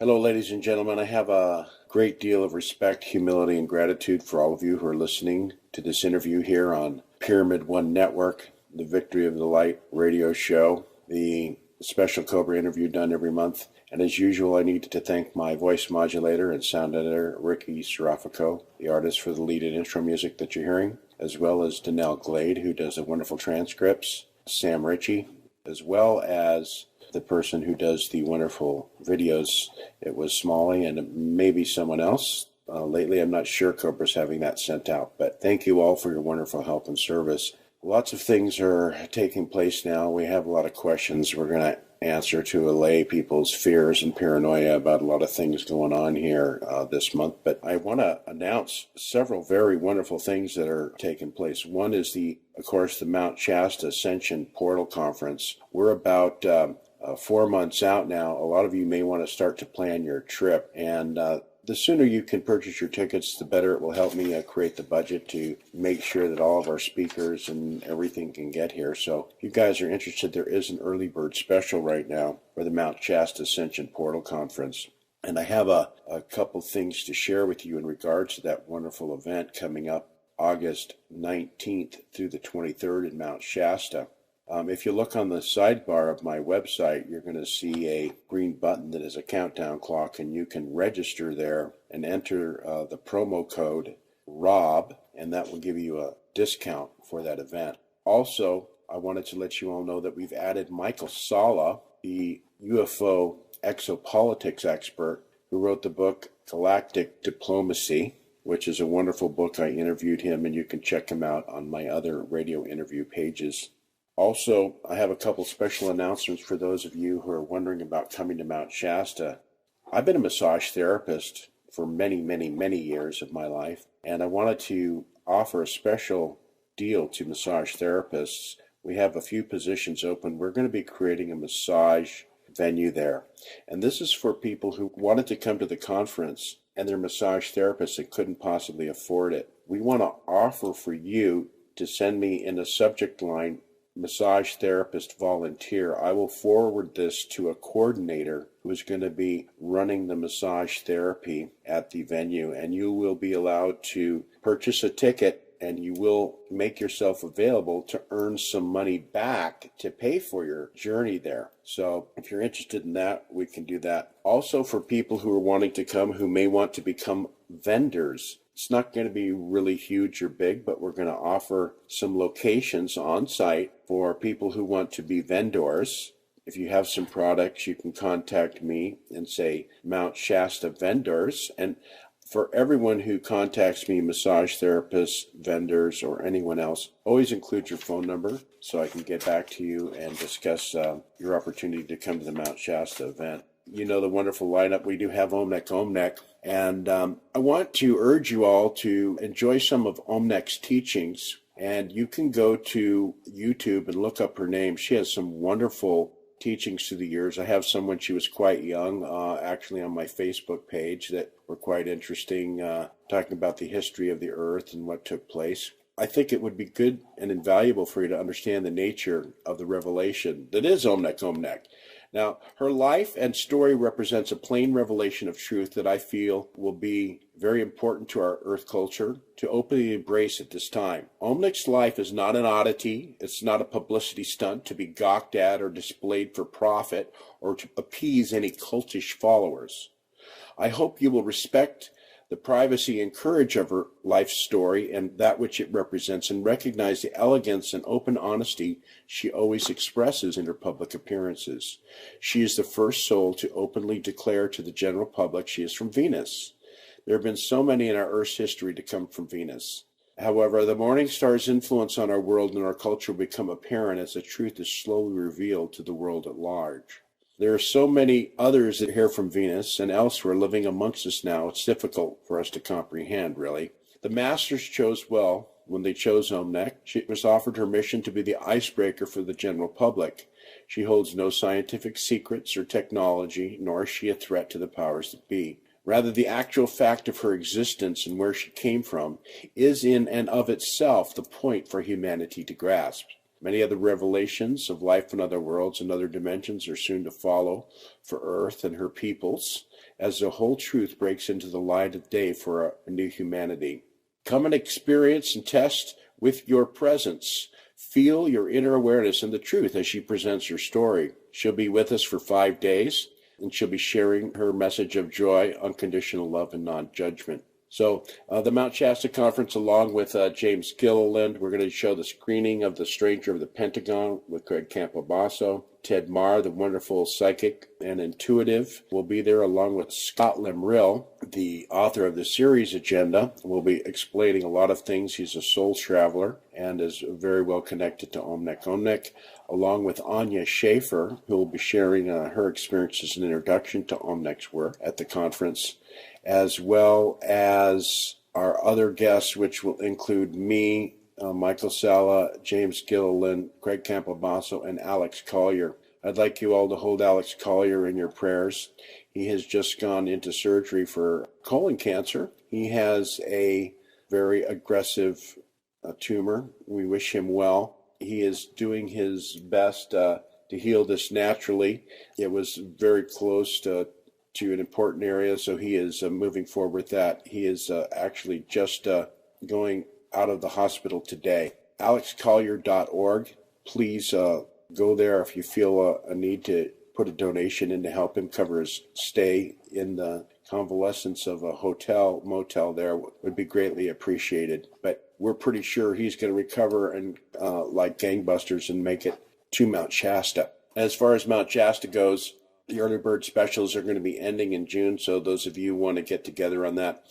Hello, ladies and gentlemen. I have a great deal of respect, humility, and gratitude for all of you who are listening to this interview here on Pyramid One Network, the Victory of the Light radio show, the special Cobra interview done every month. And as usual, I need to thank my voice modulator and sound editor, Ricky Serafico, the artist for the lead and intro music that you're hearing, as well as Danelle Glade, who does the wonderful transcripts, Sam Ritchie, as well as the person who does the wonderful videos. It was Smalley and maybe someone else. Lately, I'm not sure Cobra's having that sent out, but thank you all for your wonderful help and service. Lots of things are taking place now. We have a lot of questions we're going to answer to allay people's fears and paranoia about a lot of things going on here this month. But I want to announce several very wonderful things that are taking place. One is of course, the Mount Shasta Ascension Portal Conference. We're about 4 months out now. A lot of you may want to start to plan your trip, and the sooner you can purchase your tickets, the better. It will help me create the budget to make sure that all of our speakers and everything can get here. So if you guys are interested, there is an early bird special right now for the Mount Shasta Ascension Portal Conference. And I have a couple things to share with you in regards to that wonderful event coming up August 19th through the 23rd in Mount Shasta. If you look on the sidebar of my website, you're going to see a green button that is a countdown clock, and you can register there and enter the promo code ROB, and that will give you a discount for that event. Also, I wanted to let you all know that we've added Michael Sala, the UFO exopolitics expert who wrote the book Galactic Diplomacy, which is a wonderful book. I interviewed him, and you can check him out on my other radio interview pages. Also, I have a couple special announcements for those of you who are wondering about coming to Mount Shasta. I've been a massage therapist for many, many, many years of my life, and I wanted to offer a special deal to massage therapists. We have a few positions open. We're going to be creating a massage venue there, and this is for people who wanted to come to the conference and they're massage therapists that couldn't possibly afford it. We want to offer for you to send me in the subject line massage therapist volunteer. I will forward this to a coordinator who is going to be running the massage therapy at the venue, and you will be allowed to purchase a ticket, and you will make yourself available to earn some money back to pay for your journey there. So if you're interested in that, we can do that. Also, for people who are wanting to come who may want to become vendors, it's not going to be really huge or big, but we're going to offer some locations on site for people who want to be vendors. If you have some products, you can contact me and say Mount Shasta Vendors. And for everyone who contacts me, massage therapists, vendors, or anyone else, always include your phone number so I can get back to you and discuss your opportunity to come to the Mount Shasta event. You know the wonderful lineup. We do have Omnek, and I want to urge you all to enjoy some of Omnek's teachings, and you can go to YouTube and look up her name. She has some wonderful teachings through the years. I have some when she was quite young, actually on my Facebook page, that were quite interesting, talking about the history of the earth and what took place. I think it would be good and invaluable for you to understand the nature of the revelation that is Omnek. Now, her life and story represents a plain revelation of truth that I feel will be very important to our earth culture to openly embrace at this time. Omnik's life is not an oddity. It's not a publicity stunt to be gawked at or displayed for profit or to appease any cultish followers. I hope you will respect the privacy and courage of her life story and that which it represents, and recognize the elegance and open honesty she always expresses in her public appearances. She is the first soul to openly declare to the general public she is from Venus. There have been so many in our Earth's history to come from Venus. However, the morning star's influence on our world and our culture will become apparent as the truth is slowly revealed to the world at large. There are so many others that are here from Venus and elsewhere living amongst us now, it's difficult for us to comprehend, really. The masters chose well when they chose Omnek. She was offered her mission to be the icebreaker for the general public. She holds no scientific secrets or technology, nor is she a threat to the powers that be. Rather, the actual fact of her existence and where she came from is in and of itself the point for humanity to grasp. Many other revelations of life in other worlds and other dimensions are soon to follow for Earth and her peoples as the whole truth breaks into the light of day for a new humanity. Come and experience and test with your presence. Feel your inner awareness in the truth as she presents her story. She'll be with us for 5 days, and she'll be sharing her message of joy, unconditional love, and non-judgment. So the Mount Shasta Conference, along with James Gilliland, we're going to show the screening of The Stranger of the Pentagon with Craig Campobasso. Ted Marr, the wonderful psychic and intuitive, will be there, along with Scott Lemrill, the author of the series Agenda. Will be explaining a lot of things. He's a soul traveler and is very well connected to Omnek Omnek, along with Anya Schaefer, who will be sharing her experiences and introduction to Omnek's work at the conference, as well as our other guests, which will include me, Michael Sala, James Gilliland, Craig Campobasso, and Alex Collier. I'd like you all to hold Alex Collier in your prayers. He has just gone into surgery for colon cancer. He has a very aggressive tumor. We wish him well. He is doing his best to heal this naturally. It was very close to an important area, so he is moving forward with that. He is actually just going out of the hospital today. AlexCollier.org. Please go there if you feel a need to put a donation in to help him cover his stay in the convalescence of a motel there. Would be greatly appreciated. But we're pretty sure he's going to recover and like gangbusters and make it to Mount Shasta. As far as Mount Shasta goes, the early bird specials are going to be ending in June, so those of you who want to get together on that.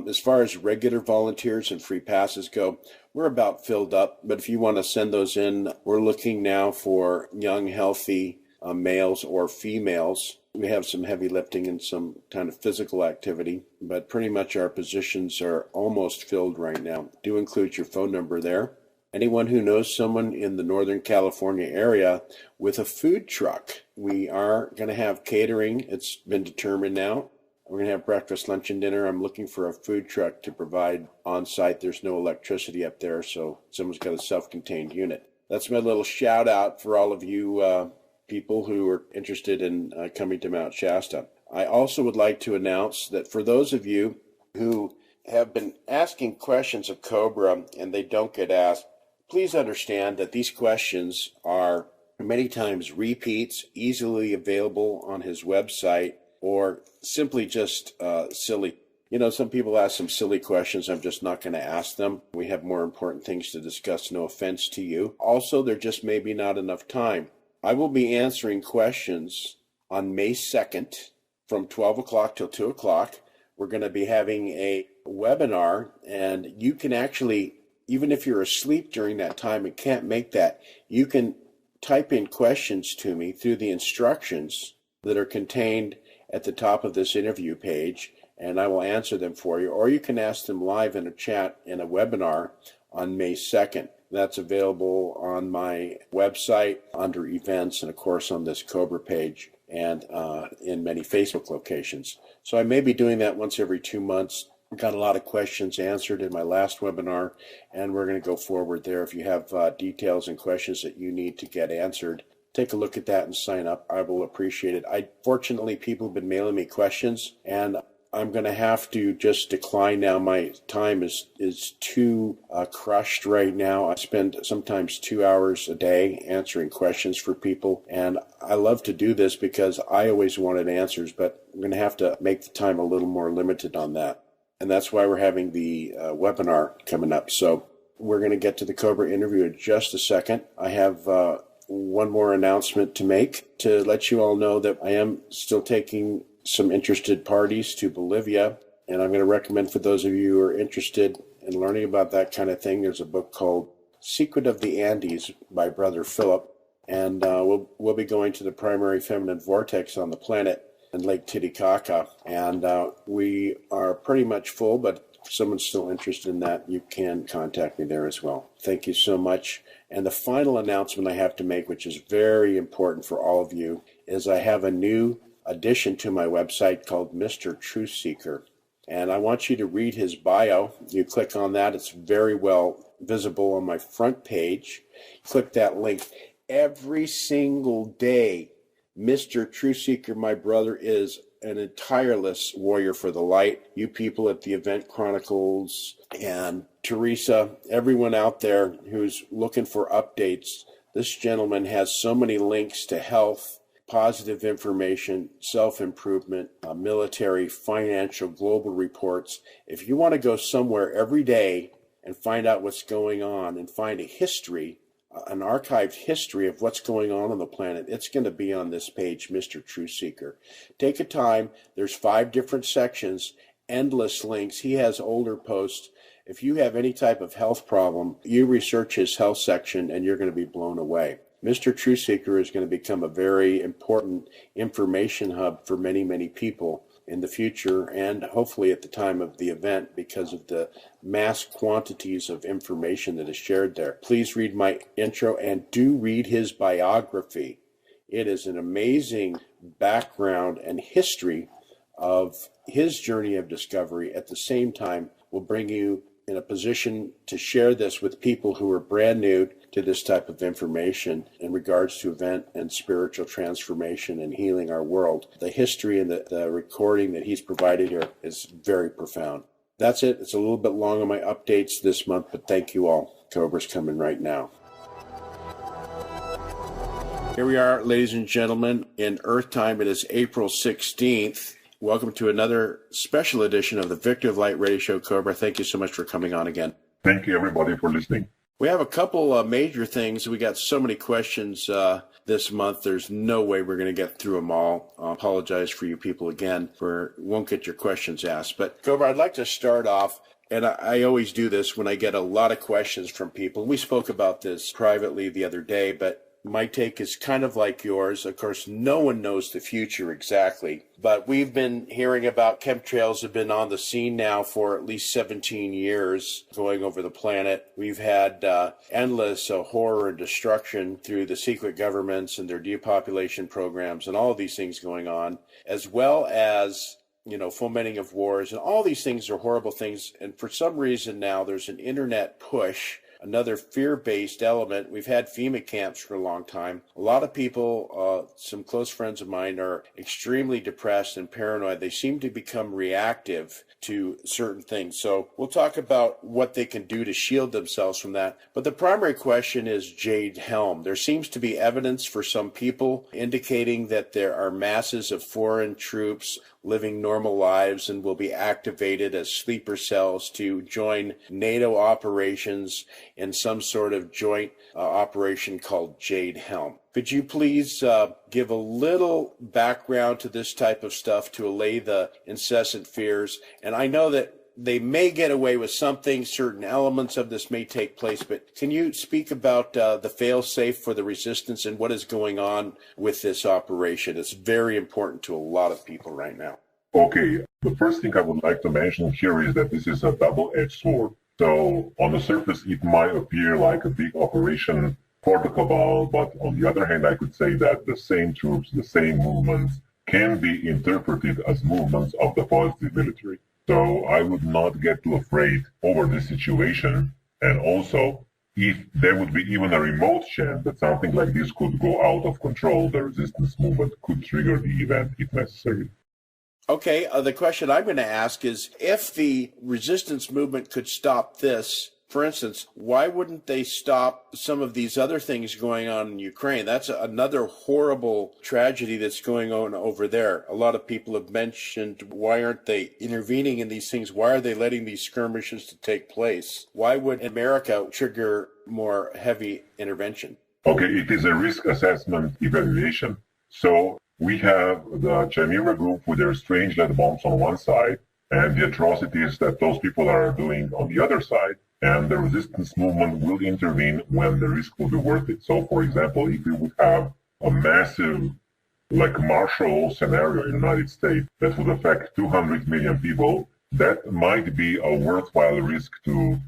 As far as regular volunteers and free passes go, we're about filled up, but if you want to send those in, we're looking now for young, healthy males or females. We have some heavy lifting and some kind of physical activity, but pretty much our positions are almost filled right now. Do include your phone number there. Anyone who knows someone in the Northern California area with a food truck, we are going to have catering. It's been determined now. We're going to have breakfast, lunch, and dinner. I'm looking for a food truck to provide on site. There's no electricity up there, so someone's got a self-contained unit. That's my little shout out for all of you people who are interested in coming to Mount Shasta. I also would like to announce that for those of you who have been asking questions of Cobra and they don't get asked, please understand that these questions are many times repeats, easily available on his website, or simply just silly. You know, some people ask some silly questions. I'm just not going to ask them. We have more important things to discuss, no offense to you. Also, there just may be not enough time. I will be answering questions on May 2nd from 12 o'clock till 2 o'clock. We're going to be having a webinar, and you can actually, even if you're asleep during that time and can't make that, you can type in questions to me through the instructions that are contained at the top of this interview page, and I will answer them for you. Or you can ask them live in a chat in a webinar on May 2nd. That's available on my website under events and, of course, on this Cobra page and in many Facebook locations. So I may be doing that once every 2 months. Got a lot of questions answered in my last webinar, and we're going to go forward there. If you have details and questions that you need to get answered, take a look at that and sign up. I will appreciate it. Fortunately, people have been mailing me questions, and I'm going to have to just decline now. My time is too crushed right now. I spend sometimes 2 hours a day answering questions for people, and I love to do this because I always wanted answers, but I'm going to have to make the time a little more limited on that. And that's why we're having the webinar coming up. So we're going to get to the Cobra interview in just a second. I have one more announcement to make to let you all know that I am still taking some interested parties to Bolivia. And I'm going to recommend for those of you who are interested in learning about that kind of thing, there's a book called Secret of the Andes by Brother Philip. And we'll be going to the primary feminine vortex on the planet in Lake Titicaca, and we are pretty much full, but if someone's still interested in that, you can contact me there as well. Thank you so much. And the final announcement I have to make, which is very important for all of you, is I have a new addition to my website called Mr. Truth Seeker, and I want you to read his bio. You click on that. It's very well visible on my front page. Click that link. Every single day, Mr. Truth Seeker, my brother, is an tireless warrior for the light. You people at the Event Chronicles and Teresa, everyone out there who's looking for updates, this gentleman has so many links to health, positive information, self-improvement, military, financial, global reports. If you want to go somewhere every day and find out what's going on and find a history, an archived history of what's going on the planet, it's going to be on this page, Mr. Truth Seeker. Take a time. There's 5 different sections, endless links. He has older posts. If you have any type of health problem, you research his health section and you're going to be blown away. Mr. Truth Seeker is going to become a very important information hub for many, many people in the future and hopefully at the time of the event because of the mass quantities of information that is shared there. Please read my intro and do read his biography. It is an amazing background and history of his journey of discovery. At the same time, will bring you in a position to share this with people who are brand new to this type of information in regards to event and spiritual transformation and healing our world. The history and the recording that he's provided here is very profound. That's it. It's a little bit long on my updates this month, but thank you all. Cobra's coming right now. Here we are, ladies and gentlemen, in Earth time. It is April 16th. Welcome to another special edition of the Victory of Light Radio Show, Cobra. Thank you so much for coming on again. Thank you, everybody, for listening. We have a couple major things. We got so many questions this month. There's no way we're going to get through them all. I apologize for you people again for won't get your questions asked. But Cobra, I'd like to start off, and I always do this when I get a lot of questions from people. We spoke about this privately the other day, but my take is kind of like yours. Of course, no one knows the future exactly, but we've been hearing about chemtrails have been on the scene now for at least 17 years going over the planet. We've had endless horror and destruction through the secret governments and their depopulation programs and all of these things going on, as well as fomenting of wars, and all these things are horrible things. And for some reason now there's an internet push, another fear-based element. We've had FEMA camps for a long time. A lot of people, some close friends of mine, are extremely depressed and paranoid. They seem to become reactive to certain things. So we'll talk about what they can do to shield themselves from that. But the primary question is Jade Helm. There seems to be evidence for some people indicating that there are masses of foreign troops living normal lives and will be activated as sleeper cells to join NATO operations in some sort of joint operation called Jade Helm. Could you please give a little background to this type of stuff to allay the incessant fears? And I know that they may get away with something, certain elements of this may take place, but can you speak about the fail-safe for the resistance and what is going on with this operation? It's very important to a lot of people right now. Okay, the first thing I would like to mention here is that this is a double-edged sword. So on the surface, it might appear like a big operation for the cabal, but on the other hand, I could say that the same troops, the same movements can be interpreted as movements of the positive military. So I would not get too afraid over this situation. And also, if there would be even a remote chance that something like this could go out of control, the resistance movement could trigger the event if necessary. Okay, the question I'm going to ask is, if the resistance movement could stop this, for instance, why wouldn't they stop some of these other things going on in Ukraine? That's another horrible tragedy that's going on over there. A lot of people have mentioned, why aren't they intervening in these things? Why are they letting these skirmishes to take place? Why would America trigger more heavy intervention? Okay, it is a risk assessment evaluation. So we have the Chimera group with their strange lead bombs on one side and the atrocities that those people are doing on the other side. And the resistance movement will intervene when the risk will be worth it. So, for example, if we would have a massive, like Marshall scenario in the United States that would affect 200 million people, that might be a worthwhile risk to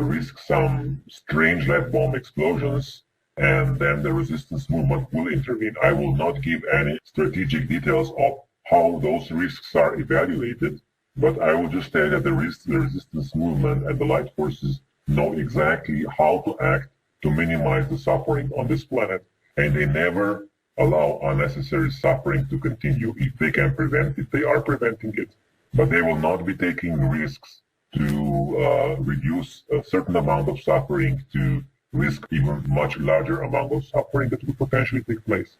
risk some strange lead bomb explosions, and then the resistance movement will intervene. I will not give any strategic details of how those risks are evaluated, but I will just say that the resistance movement and the light forces know exactly how to act to minimize the suffering on this planet, and they never allow unnecessary suffering to continue. If they can prevent it, they are preventing it. But they will not be taking risks to reduce a certain amount of suffering to risk even much larger amount of suffering that will potentially take place.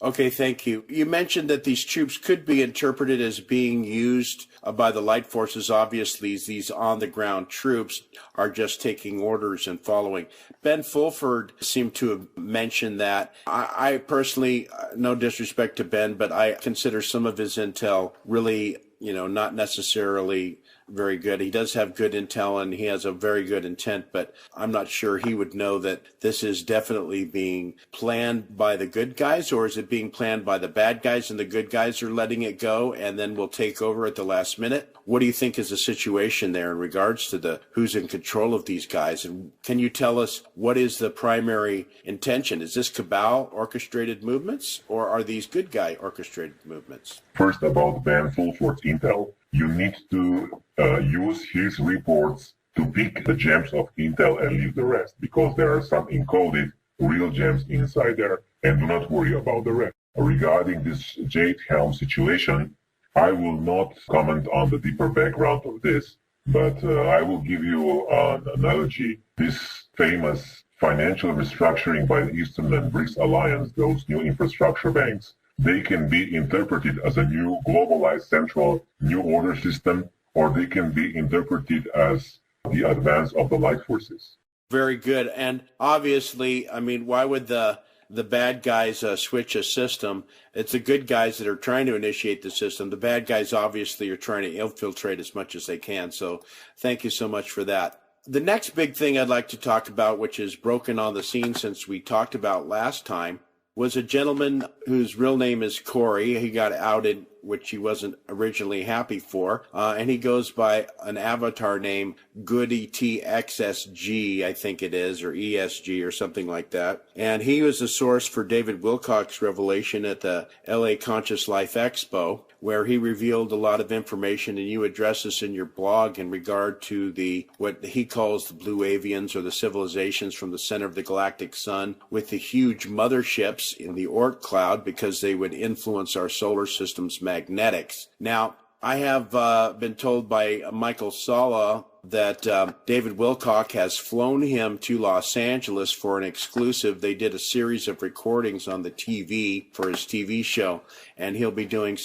Okay, thank you. You mentioned that these troops could be interpreted as being used by the light forces. Obviously, these on-the-ground troops are just taking orders and following. Ben Fulford seemed to have mentioned that. I personally, no disrespect to Ben, but I consider some of his intel really, not necessarily very good. He does have good intel and he has a very good intent, but I'm not sure he would know that this is definitely being planned by the good guys, or is it being planned by the bad guys and the good guys are letting it go and then we'll take over at the last minute? What do you think is the situation there in regards to who's in control of these guys? And can you tell us what is the primary intention? Is this cabal orchestrated movements or are these good guy orchestrated movements? First, about Ben Fulford's intel. You need to use his reports to pick the gems of intel and leave the rest, because there are some encoded real gems inside there, and do not worry about the rest. Regarding this Jade Helm situation, I will not comment on the deeper background of this, but I will give you an analogy. This famous financial restructuring by the Eastern and BRICS alliance, those new infrastructure banks, they can be interpreted as a new globalized central new order system, or they can be interpreted as the advance of the light forces. Very good. And obviously, why would the bad guys switch a system? It's the good guys that are trying to initiate the system. The bad guys obviously are trying to infiltrate as much as they can. So thank you so much for that. The next big thing I'd like to talk about, which has broken on the scene since we talked about last time, was a gentleman whose real name is Corey. He got outed, which he wasn't originally happy for, and he goes by an avatar name, GoodyTXSG, I think it is, or ESG or something like that. And he was the source for David Wilcock's revelation at the LA Conscious Life Expo, where he revealed a lot of information, and you address this in your blog in regard to what he calls the blue avians, or the civilizations from the center of the galactic sun, with the huge motherships in the Oort cloud, because they would influence our solar system's magnetics. Now, I have been told by Michael Sala that David Wilcock has flown him to Los Angeles for an exclusive. They did a series of recordings on the TV for his TV show, and he'll be doing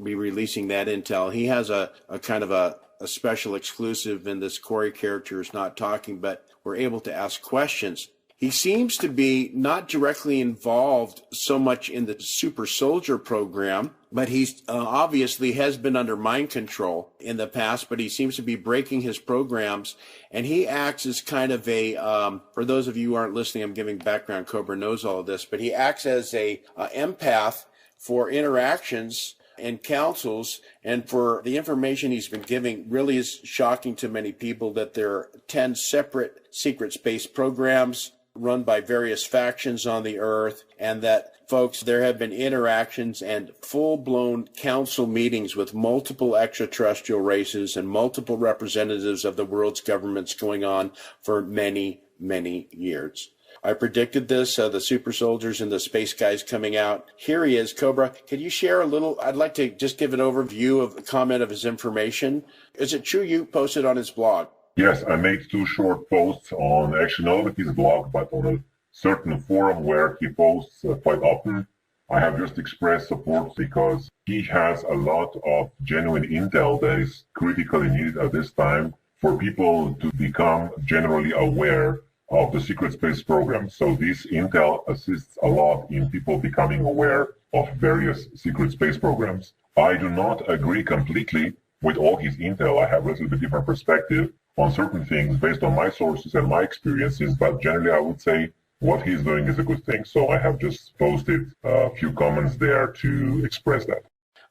be releasing that intel. He has a kind of a special exclusive, and this Corey character is not talking, but we're able to ask questions. He seems to be not directly involved so much in the super soldier program, but he's obviously has been under mind control in the past, but he seems to be breaking his programs, and he acts as kind of for those of you who aren't listening, I'm giving background, Cobra knows all of this, but he acts as a empath for interactions and councils, and for the information he's been giving really is shocking to many people, that there are 10 separate secret space programs run by various factions on the earth, and that, folks, there have been interactions and full-blown council meetings with multiple extraterrestrial races and multiple representatives of the world's governments going on for many, many years. I predicted this, the super soldiers and the space guys coming out. Here he is. Cobra, could you share a little? I'd like to just give an overview of a comment of his information. Is it true you posted on his blog? Yes, I made 2 short posts on, actually not on his blog, but on a certain forum where he posts quite often. I have just expressed support because he has a lot of genuine intel that is critically needed at this time for people to become generally aware of the secret space program. So this intel assists a lot in people becoming aware of various secret space programs. I do not agree completely with all his intel. I have a little bit different perspective on certain things based on my sources and my experiences, but generally I would say what he's doing is a good thing. So I have just posted a few comments there to express that.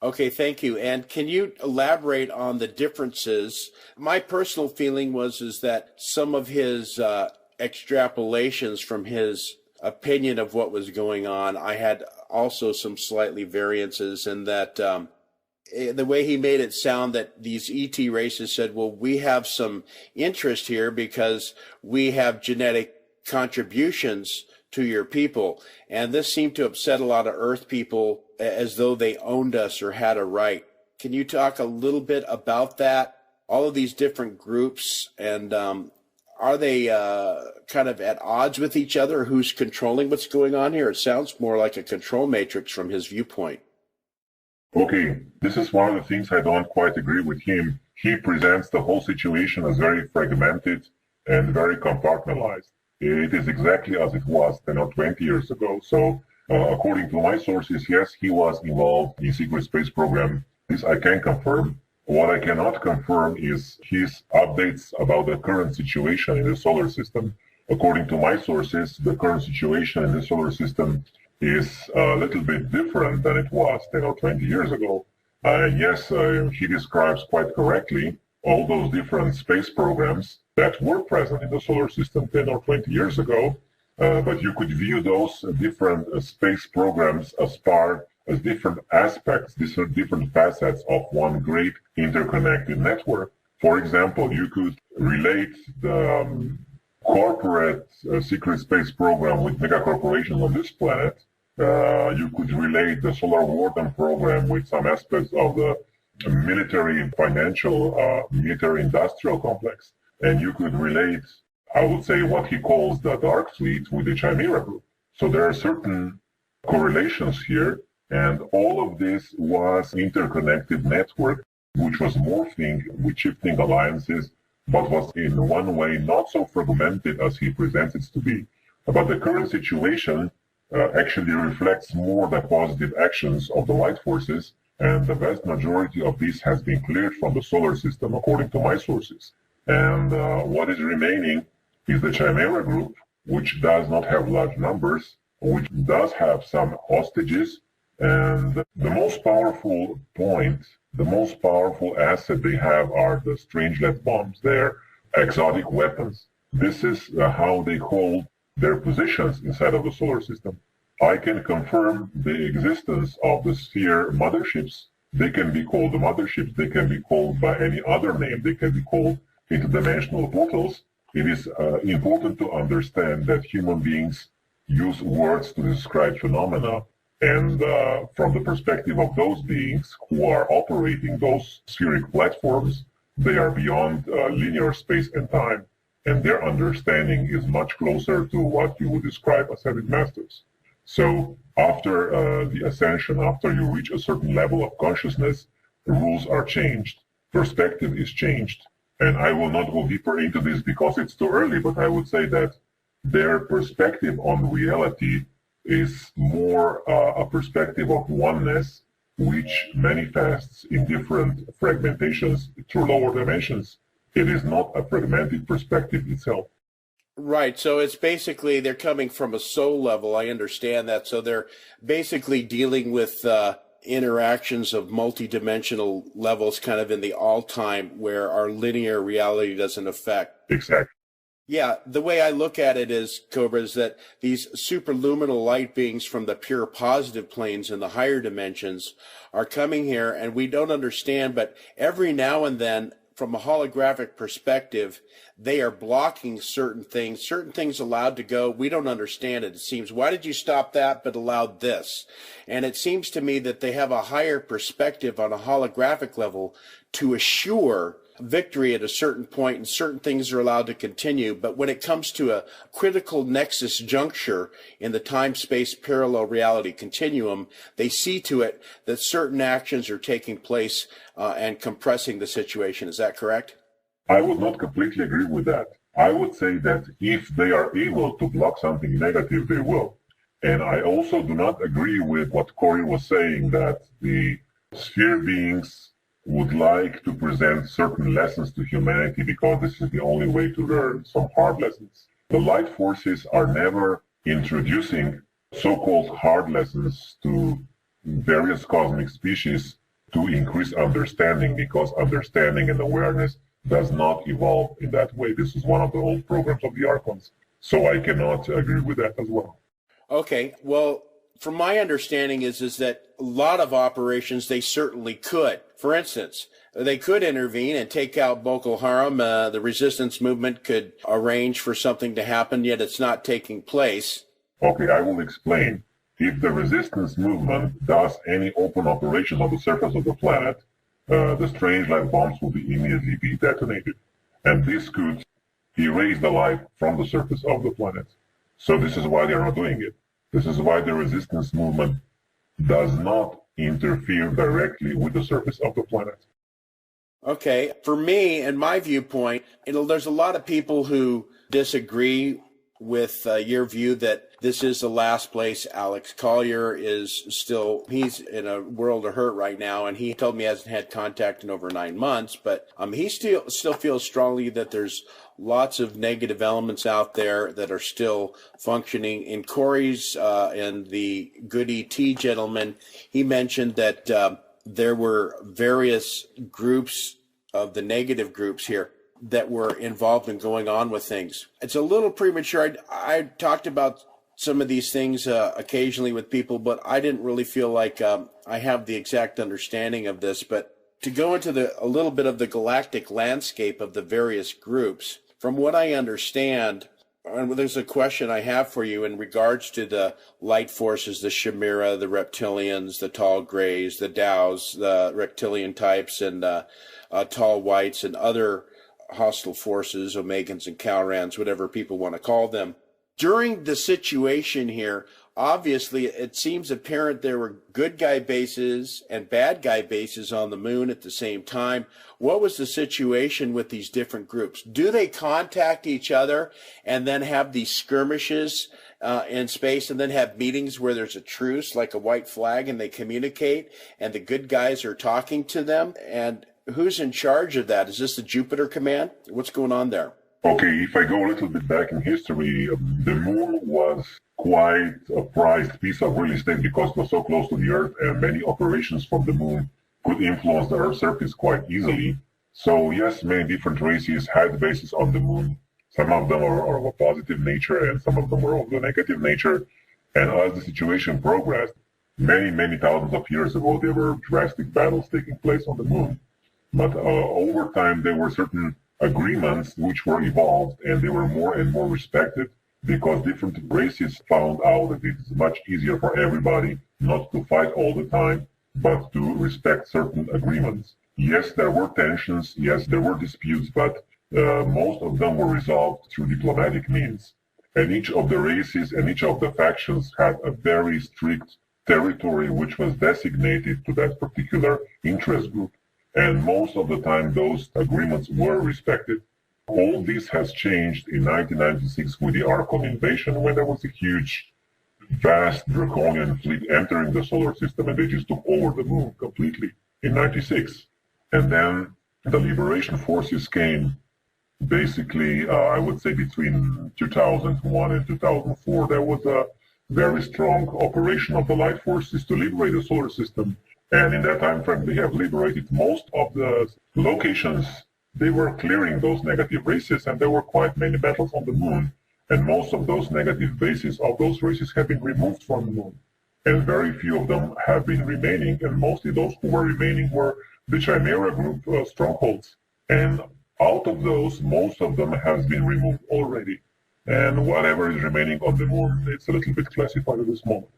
Okay, thank you. And can you elaborate on the differences? My personal feeling is that some of his extrapolations from his opinion of what was going on, I had also some slightly variances in that the way he made it sound that these ET races said, well, we have some interest here because we have genetic contributions to your people. And this seemed to upset a lot of Earth people as though they owned us or had a right. Can you talk a little bit about that? All of these different groups, and are they kind of at odds with each other? Who's controlling what's going on here? It sounds more like a control matrix from his viewpoint. Okay, this is one of the things I don't quite agree with him. He presents the whole situation as very fragmented and very compartmentalized. It is exactly as it was 10 or 20 years ago. So, according to my sources, yes, he was involved in secret space program. This I can confirm. What I cannot confirm is his updates about the current situation in the solar system. According to my sources, the current situation in the solar system is a little bit different than it was 10 or 20 years ago. Yes, he describes quite correctly all those different space programs that were present in the solar system 10 or 20 years ago, but you could view those different space programs as different aspects, different facets of one great interconnected network. For example, you could relate the corporate secret space program with mega corporations on this planet. You could relate the solar warden program with some aspects of the military financial, military industrial complex. And you could relate, I would say, what he calls the dark fleet with the Chimera group. So there are certain correlations here. And all of this was interconnected network, which was morphing with shifting alliances, but was in one way not so fragmented as he presents it to be. But the current situation actually reflects more the positive actions of the light forces, and the vast majority of this has been cleared from the solar system, according to my sources. And what is remaining is the Chimera group, which does not have large numbers, which does have some hostages. And the most powerful point, the most powerful asset they have are the strangelet bombs, their exotic weapons. This is how they hold their positions inside of the solar system. I can confirm the existence of the sphere motherships. They can be called the motherships. They can be called by any other name. They can be called interdimensional portals. It is important to understand that human beings use words to describe phenomena. And from the perspective of those beings who are operating those spheric platforms, they are beyond linear space and time. And their understanding is much closer to what you would describe as ascended masters. So after the ascension, after you reach a certain level of consciousness, the rules are changed. Perspective is changed. And I will not go deeper into this because it's too early, but I would say that their perspective on reality is more a perspective of oneness, which manifests in different fragmentations through lower dimensions. It is not a fragmented perspective itself. Right. So it's basically they're coming from a soul level. I understand that. So they're basically dealing with interactions of multidimensional levels kind of in the all-time where our linear reality doesn't affect. Exactly. Yeah, the way I look at it is, Cobra, is that these superluminal light beings from the pure positive planes in the higher dimensions are coming here, and we don't understand, but every now and then, from a holographic perspective, they are blocking certain things allowed to go. We don't understand it. It seems, why did you stop that but allowed this? And it seems to me that they have a higher perspective on a holographic level to assure victory at a certain point, and certain things are allowed to continue. But when it comes to a critical nexus juncture in the time-space parallel reality continuum, they see to it that certain actions are taking place and compressing the situation. Is that correct? I would not completely agree with that. I would say that if they are able to block something negative, they will. And I also do not agree with what Corey was saying, that the sphere beings would like to present certain lessons to humanity because this is the only way to learn some hard lessons. The light forces are never introducing so-called hard lessons to various cosmic species to increase understanding, because understanding and awareness does not evolve in that way. This is one of the old programs of the Archons. So I cannot agree with that as well. Okay, well, from my understanding is that a lot of operations they certainly could. For instance, they could intervene and take out Boko Haram. The resistance movement could arrange for something to happen, yet it's not taking place. Okay, I will explain. If the resistance movement does any open operations on the surface of the planet, the strange light bombs will be immediately be detonated. And this could erase the life from the surface of the planet. So this is why they're not doing it. This is why the resistance movement does not interfere directly with the surface of the planet. Okay, for me and my viewpoint, there's a lot of people who disagree with your view that this is the last place. Alex Collier is still, he's in a world of hurt right now, and he told me he hasn't had contact in over 9 months, but he still feels strongly that there's lots of negative elements out there that are still functioning. In Corey's and the Good ET gentleman, he mentioned that there were various groups of the negative groups here that were involved in going on with things. It's a little premature. I talked about some of these things occasionally with people, but I didn't really feel like I have the exact understanding of this. But to go into a little bit of the galactic landscape of the various groups, from what I understand, and there's a question I have for you in regards to the light forces, the Chimera, the reptilians, the tall grays, the Dows, the reptilian types, and tall whites, and other hostile forces, Omegans and Calrans, whatever people want to call them. During the situation here, obviously it seems apparent there were good guy bases and bad guy bases on the moon at the same time. What was the situation with these different groups? Do they contact each other and then have these skirmishes in space and then have meetings where there's a truce, like a white flag, and they communicate and the good guys are talking to them? And who's in charge of that? Is this the Jupiter Command? What's going on there? Okay, if I go a little bit back in history, the moon was quite a prized piece of real estate because it was so close to the Earth, and many operations from the moon could influence the Earth's surface quite easily. So yes, many different races had bases on the moon. Some of them are of a positive nature, and some of them were of a negative nature. And as the situation progressed, many thousands of years ago, there were drastic battles taking place on the moon. But over time, there were certain agreements which were evolved, and they were more and more respected because different races found out that it is much easier for everybody not to fight all the time, but to respect certain agreements. Yes, there were tensions, yes, there were disputes, but most of them were resolved through diplomatic means. And each of the races and each of the factions had a very strict territory which was designated to that particular interest group. And most of the time, those agreements were respected. All this has changed in 1996 with the Archon invasion, when there was a huge, vast draconian fleet entering the solar system, and they just took over the moon completely in 96. And then the liberation forces came basically, I would say between 2001 and 2004, there was a very strong operation of the light forces to liberate the solar system. And in that time frame, they have liberated most of the locations. They were clearing those negative races, and there were quite many battles on the moon. And most of those negative bases of those races have been removed from the moon. And very few of them have been remaining, and mostly those who were remaining were the Chimera group strongholds. And out of those, most of them have been removed already. And whatever is remaining on the moon, it's a little bit classified at this moment.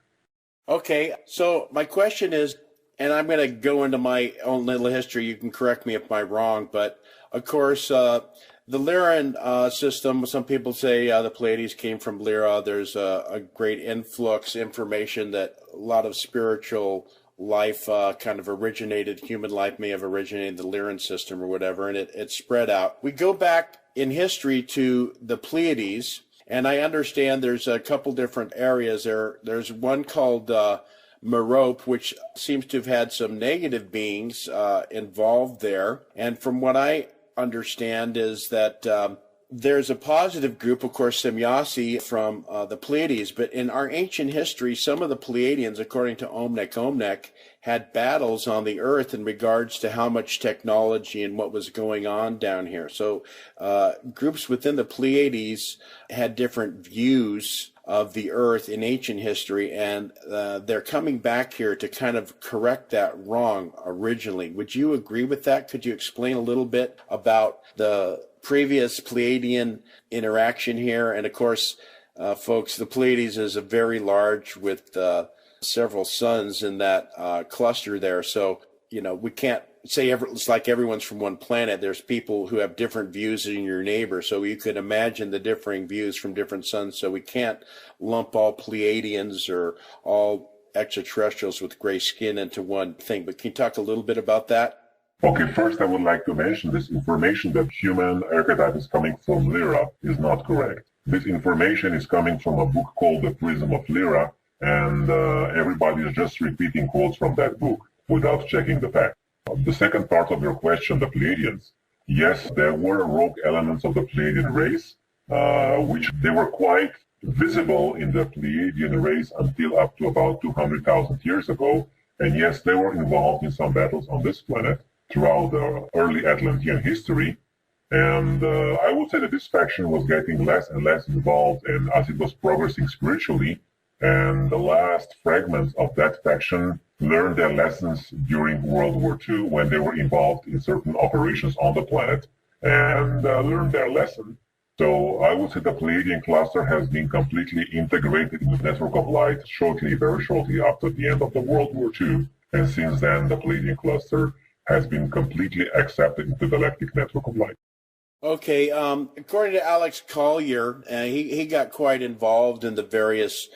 Okay, so my question is, and I'm going to go into my own little history. You can correct me if I'm wrong, but of course, the Lyran system, some people say the Pleiades came from Lyra. There's a great influx information that a lot of spiritual life kind of originated, human life may have originated in the Lyran system or whatever, and it spread out. We go back in history to the Pleiades, and I understand there's a couple different areas there. There's one called Merope, which seems to have had some negative beings involved there. And from what I understand is that there's a positive group, of course, Semyasi from the Pleiades. But in our ancient history, some of the Pleiadians, according to Omnek, had battles on the Earth in regards to how much technology and what was going on down here. So groups within the Pleiades had different views of the Earth in ancient history, and they're coming back here to kind of correct that wrong originally. Would you agree with that? Could you explain a little bit about the previous Pleiadian interaction here? And of course, folks, the Pleiades is a very large with several suns in that cluster there. So, we can't say it's like everyone's from one planet. There's people who have different views than your neighbor. So you could imagine the differing views from different suns. So we can't lump all Pleiadians or all extraterrestrials with gray skin into one thing. But can you talk a little bit about that? Okay, first I would like to mention this information that human archetype is coming from Lyra is not correct. This information is coming from a book called The Prism of Lyra, and everybody is just repeating quotes from that book without checking the facts. The second part of your question, the Pleiadians. Yes, there were rogue elements of the Pleiadian race, which they were quite visible in the Pleiadian race until up to about 200,000 years ago. And yes, they were involved in some battles on this planet throughout the early Atlantean history. And I would say that this faction was getting less and less involved, and as it was progressing spiritually, and the last fragments of that faction learned their lessons during World War II when they were involved in certain operations on the planet and learned their lesson. So I would say the Pleiadian cluster has been completely integrated in the network of light very shortly after the end of the World War II. And since then, the Pleiadian cluster has been completely accepted into the galactic network of light. Okay, according to Alex Collier, he got quite involved in the various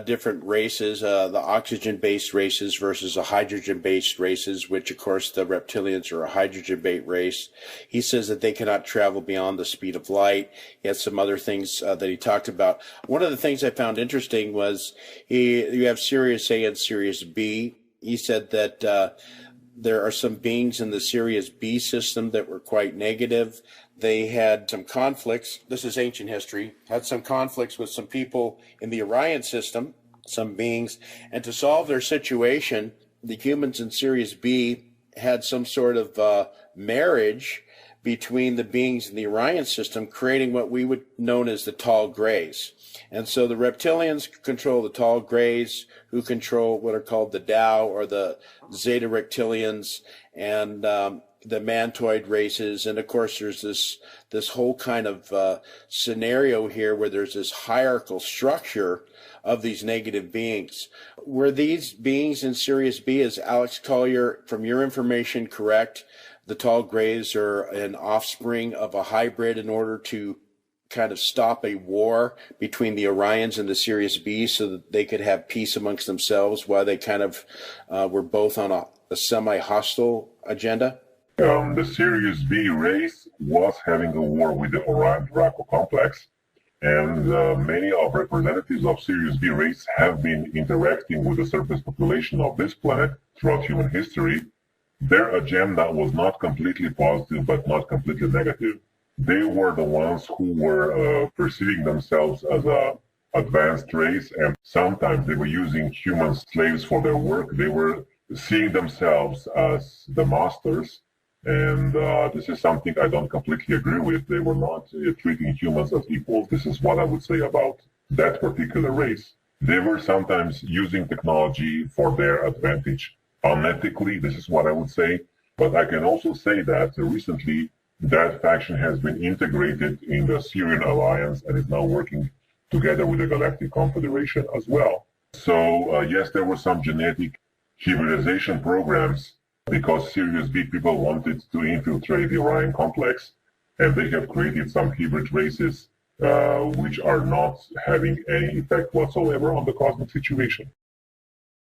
different races, the oxygen-based races versus the hydrogen-based races, which, of course, the reptilians are a hydrogen-based race. He says that they cannot travel beyond the speed of light. He had some other things that he talked about. One of the things I found interesting was you have Sirius A and Sirius B. He said that there are some beings in the Sirius B system that were quite negative. They had some conflicts, this is ancient history, had some conflicts with some people in the Orion system, some beings, and to solve their situation, the humans in Sirius B had some sort of marriage between the beings in the Orion system, creating what we would known as the tall grays. And so the reptilians control the tall grays, who control what are called the Tao or the Zeta reptilians, and the mantoid races. And of course, there's this whole kind of scenario here where there's this hierarchical structure of these negative beings. Were these beings in Sirius B, as Alex Collier, from your information, correct? The tall grays are an offspring of a hybrid in order to kind of stop a war between the Orions and the Sirius B so that they could have peace amongst themselves while they kind of were both on a semi-hostile agenda? The Sirius B race was having a war with the Orion-Draco complex, and many of representatives of Sirius B race have been interacting with the surface population of this planet throughout human history. Their agenda was not completely positive, but not completely negative. They were the ones who were perceiving themselves as an advanced race, and sometimes they were using human slaves for their work. They were seeing themselves as the masters, and this is something I don't completely agree with. They were not treating humans as equals. This is what I would say about that particular race. They were sometimes using technology for their advantage unethically. This is what I would say. But I can also say that recently that faction has been integrated in the Syrian alliance and is now working together with the Galactic Confederation as well. So yes, there were some genetic hybridization programs because Sirius B people wanted to infiltrate the Orion complex, and they have created some hybrid races which are not having any effect whatsoever on the cosmic situation.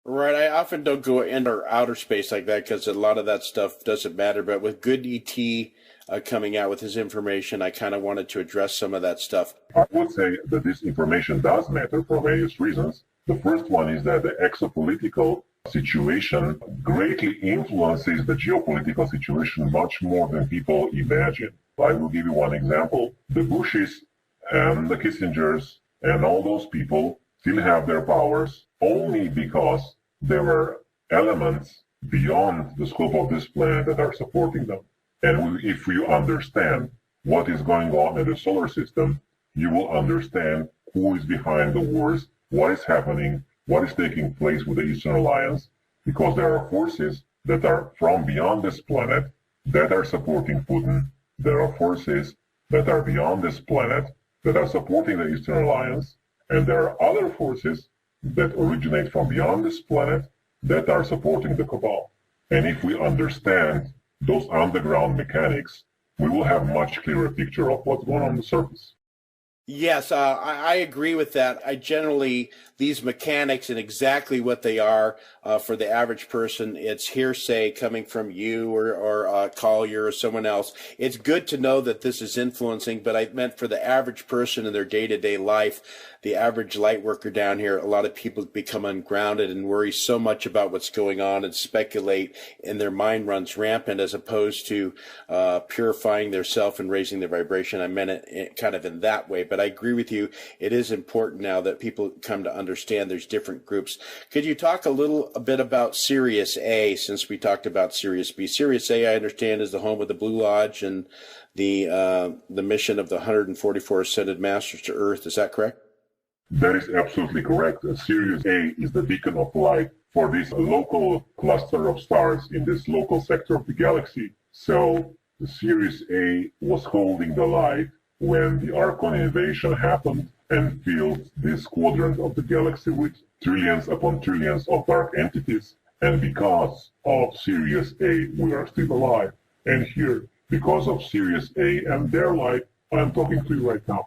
Right. I often don't go into outer space like that because a lot of that stuff doesn't matter. But with Good ET coming out with his information, I kind of wanted to address some of that stuff. I would say that this information does matter for various reasons. The first one is that the exopolitical situation greatly influences the geopolitical situation much more than people imagine. I will give you one example. The Bushes and the Kissingers and all those people still have their powers only because there are elements beyond the scope of this planet that are supporting them. And if you understand what is going on in the solar system, you will understand who is behind the wars, what is happening, what is taking place with the Eastern Alliance, because there are forces that are from beyond this planet that are supporting Putin. There are forces that are beyond this planet that are supporting the Eastern Alliance, And there are other forces that originate from beyond this planet that are supporting the cabal. And if we understand those underground mechanics, we will have a much clearer picture of what's going on the surface. Yes, I agree with that. I generally, these mechanics and exactly what they are for the average person, it's hearsay coming from you or Collier or someone else. It's good to know that this is influencing, but I meant for the average person in their day-to-day life, the average light worker down here, a lot of people become ungrounded and worry so much about what's going on and speculate, and their mind runs rampant as opposed to purifying their self and raising their vibration. I meant it kind of in that way, but I agree with you. It is important now that people come to understand there's different groups. Could you talk a bit about Sirius A, since we talked about Sirius B? Sirius A, I understand, is the home of the Blue Lodge and the mission of the 144 Ascended Masters to Earth. Is that correct? That is absolutely correct. Sirius A is the beacon of light for this local cluster of stars in this local sector of the galaxy. So the Sirius A was holding the light when the Archon invasion happened and filled this quadrant of the galaxy with trillions upon trillions of dark entities. And because of Sirius A, we are still alive. And here, because of Sirius A and their light, I'm talking to you right now.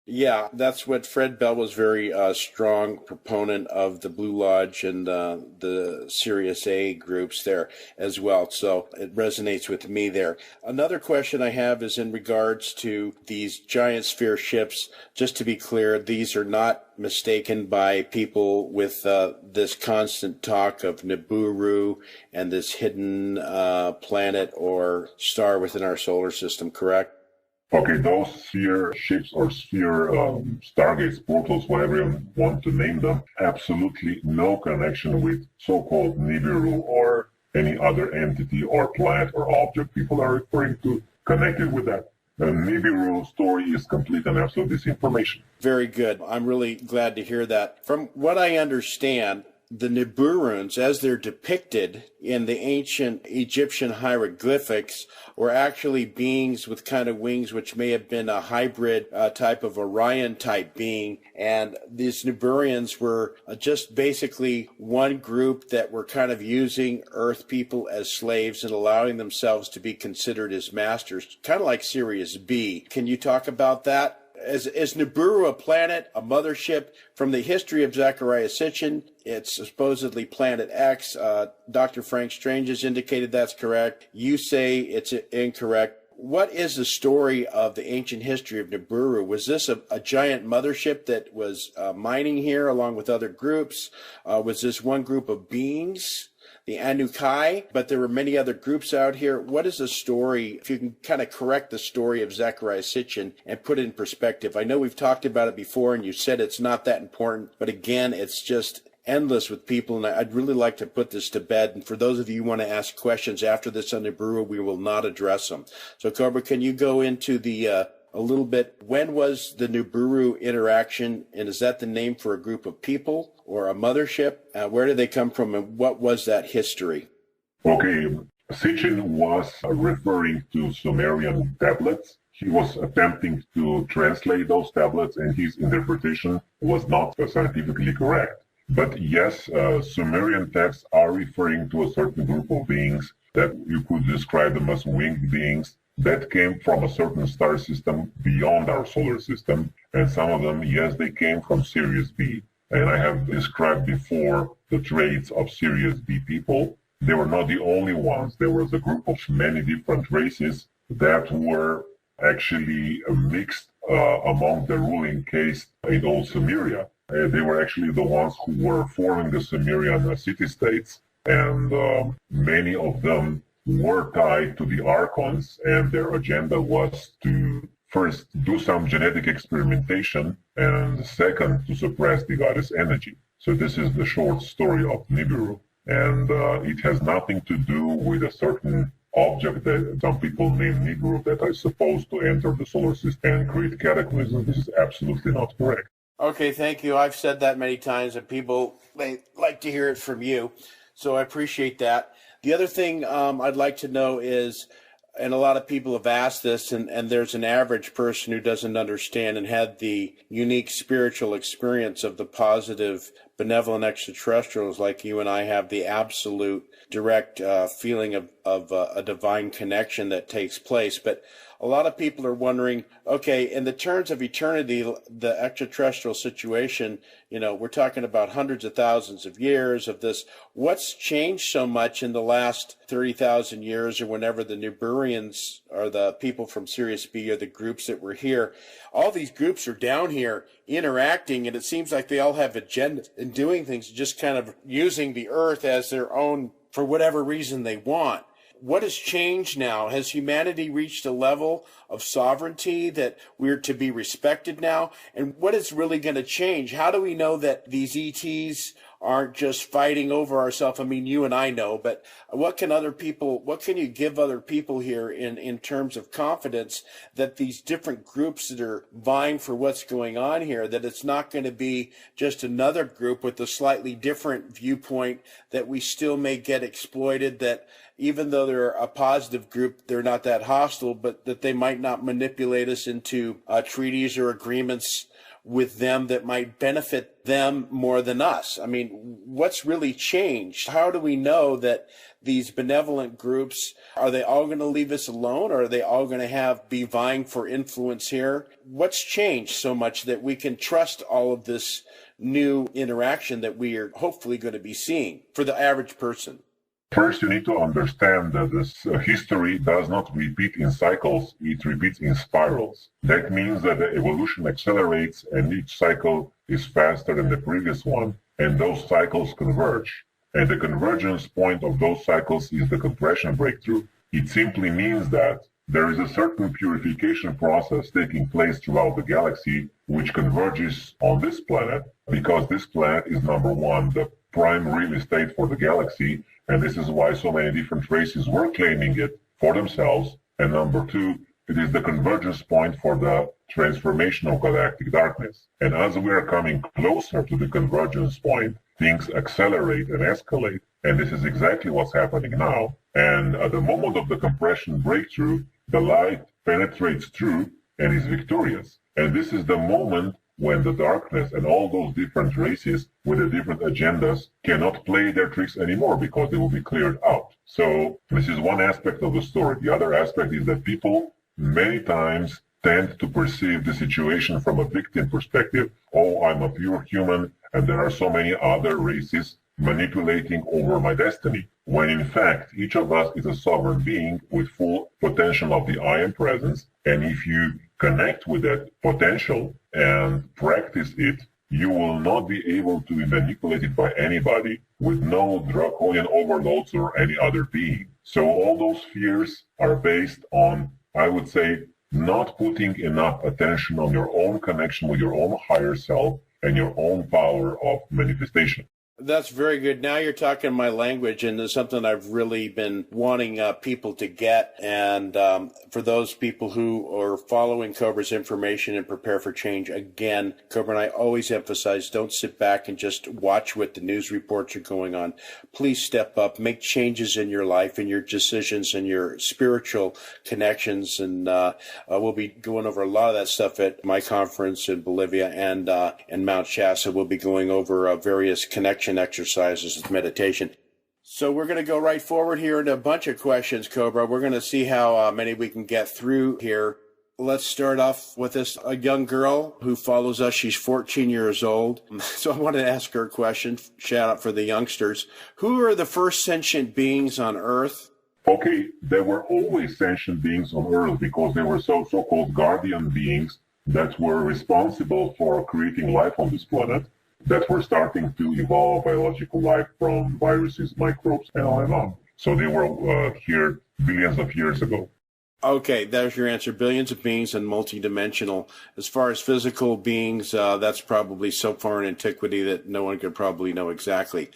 Yeah, that's what Fred Bell was very strong proponent of, the Blue Lodge and the Sirius A groups there as well. So it resonates with me there. Another question I have is in regards to these giant sphere ships. Just to be clear, these are not mistaken by people with this constant talk of Nibiru and this hidden planet or star within our solar system, correct? Okay, those sphere ships or sphere stargates, portals, whatever you want to name them, absolutely no connection with so-called Nibiru or any other entity or planet or object people are referring to connected with that. The Nibiru story is complete and absolute disinformation. Very good. I'm really glad to hear that. From what I understand, the Nibiruans, as they're depicted in the ancient Egyptian hieroglyphics, were actually beings with kind of wings which may have been a hybrid type of Orion type being. And these Nibiruans were just basically one group that were kind of using Earth people as slaves and allowing themselves to be considered as masters, kind of like Sirius B. Can you talk about that? Is Nibiru a planet, a mothership? From the history of Zecharia Sitchin, it's supposedly Planet X. Dr. Frank Strange has indicated that's correct. You say it's incorrect. What is the story of the ancient history of Nibiru? Was this a giant mothership that was mining here along with other groups? Was this one group of beings? The Anukai, but there were many other groups out here. What is the story, if you can kind of correct the story of Zecharia Sitchin and put it in perspective? I know we've talked about it before and you said it's not that important, but again, it's just endless with people, and I'd really like to put this to bed. And for those of you who want to ask questions after this on Nibiru, we will not address them. So Cobra, can you go into the a little bit, when was the Nibiru interaction, and is that the name for a group of people or a mothership? Where did they come from, and what was that history? Okay, Sitchin was referring to Sumerian tablets. He was attempting to translate those tablets, and his interpretation was not scientifically correct. But yes, Sumerian texts are referring to a certain group of beings that you could describe them as winged beings that came from a certain star system beyond our solar system. And some of them, yes, they came from Sirius B. And I have described before the traits of Sirius B people. They were not the only ones. There was a group of many different races that were actually mixed among the ruling caste in old Sumeria. They were actually the ones who were forming the Sumerian city-states, and many of them were tied to the Archons, and their agenda was to first do some genetic experimentation, and second, to suppress the goddess energy. So this is the short story of Nibiru, and it has nothing to do with a certain object that some people name Nibiru that is supposed to enter the solar system and create cataclysm. This is absolutely not correct. Okay, thank you. I've said that many times, and people, they like to hear it from you, so I appreciate that. The other thing I'd like to know is, and a lot of people have asked this, and there's an average person who doesn't understand and had the unique spiritual experience of the positive, benevolent extraterrestrials like you and I have, the absolute direct feeling of a divine connection that takes place. But a lot of people are wondering, okay, in the terms of eternity, the extraterrestrial situation, we're talking about hundreds of thousands of years of this. What's changed so much in the last 30,000 years, or whenever the Nuburians or the people from Sirius B or the groups that were here, all these groups are down here interacting, and it seems like they all have agendas and doing things, just kind of using the earth as their own for whatever reason they want. What has changed now? Has humanity reached a level of sovereignty that we're to be respected now? And what is really going to change? How do we know that these ETs aren't just fighting over ourselves? I mean, you and I know, but what can you give other people here in terms of confidence that these different groups that are vying for what's going on here, that it's not going to be just another group with a slightly different viewpoint, that we still may get exploited, that even though they're a positive group, they're not that hostile, but that they might not manipulate us into treaties or agreements with them that might benefit them more than us? I mean, what's really changed? How do we know that these benevolent groups, are they all going to leave us alone, or are they all going to be vying for influence here? What's changed so much that we can trust all of this new interaction that we are hopefully going to be seeing for the average person? First, you need to understand that this history does not repeat in cycles, it repeats in spirals. That means that the evolution accelerates and each cycle is faster than the previous one, and those cycles converge. And the convergence point of those cycles is the compression breakthrough. It simply means that there is a certain purification process taking place throughout the galaxy, which converges on this planet, because this planet is, number one, the prime real estate for the galaxy, and this is why so many different races were claiming it for themselves. And number two, it is the convergence point for the transformation of galactic darkness. And as we are coming closer to the convergence point, things accelerate and escalate. And this is exactly what's happening now. And at the moment of the compression breakthrough, the light penetrates through and is victorious. And this is the moment when the darkness and all those different races with the different agendas cannot play their tricks anymore, because they will be cleared out. So this is one aspect of the story. The other aspect is that people many times tend to perceive the situation from a victim perspective. Oh, I'm a pure human, and there are so many other races manipulating over my destiny. When in fact, each of us is a sovereign being with full potential of the I Am presence. And if you connect with that potential and practice it, you will not be able to be manipulated by anybody with no draconian overloads or any other being. So all those fears are based on, I would say, not putting enough attention on your own connection with your own higher self and your own power of manifestation. That's very good. Now you're talking my language, and it's something I've really been wanting people to get. And for those people who are following Cobra's information and prepare for change, again, Cobra and I always emphasize, don't sit back and just watch what the news reports are going on. Please step up, make changes in your life and your decisions and your spiritual connections. And we'll be going over a lot of that stuff at my conference in Bolivia and in Mount Shasta. We'll be going over various connections exercises with meditation. So we're going to go right forward here into a bunch of questions, Cobra. We're going to see how many we can get through here. Let's start off with a young girl who follows us. She's 14 years old. So I want to ask her a question. Shout out for the youngsters. Who are the first sentient beings on Earth? Okay, there were always sentient beings on Earth because they were so-called guardian beings that were responsible for creating life on this planet, that were starting to evolve biological life from viruses, microbes, and on and on. So they were here billions of years ago. Okay, there's your answer. Billions of beings and multidimensional. As far as physical beings, that's probably so far in antiquity that no one could probably know exactly.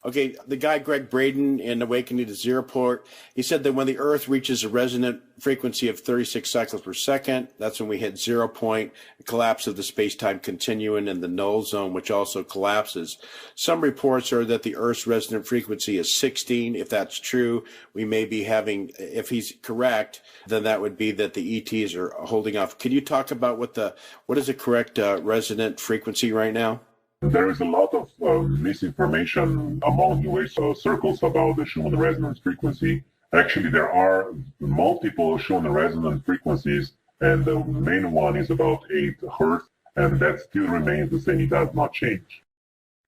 Okay, the guy Greg Braden in Awakening to Zero Point, he said that when the Earth reaches a resonant frequency of 36 cycles per second, that's when we hit 0 point, collapse of the space-time continuum in the null zone, which also collapses. Some reports are that the Earth's resonant frequency is 16. If that's true, we may be having, if he's correct, then that would be that the ETs are holding off. Can you talk about what is the correct resonant frequency right now? There is a lot of misinformation among New Age circles about the Schumann resonance frequency. Actually, there are multiple Schumann resonance frequencies, and the main one is about 8 hertz, and that still remains the same. It does not change.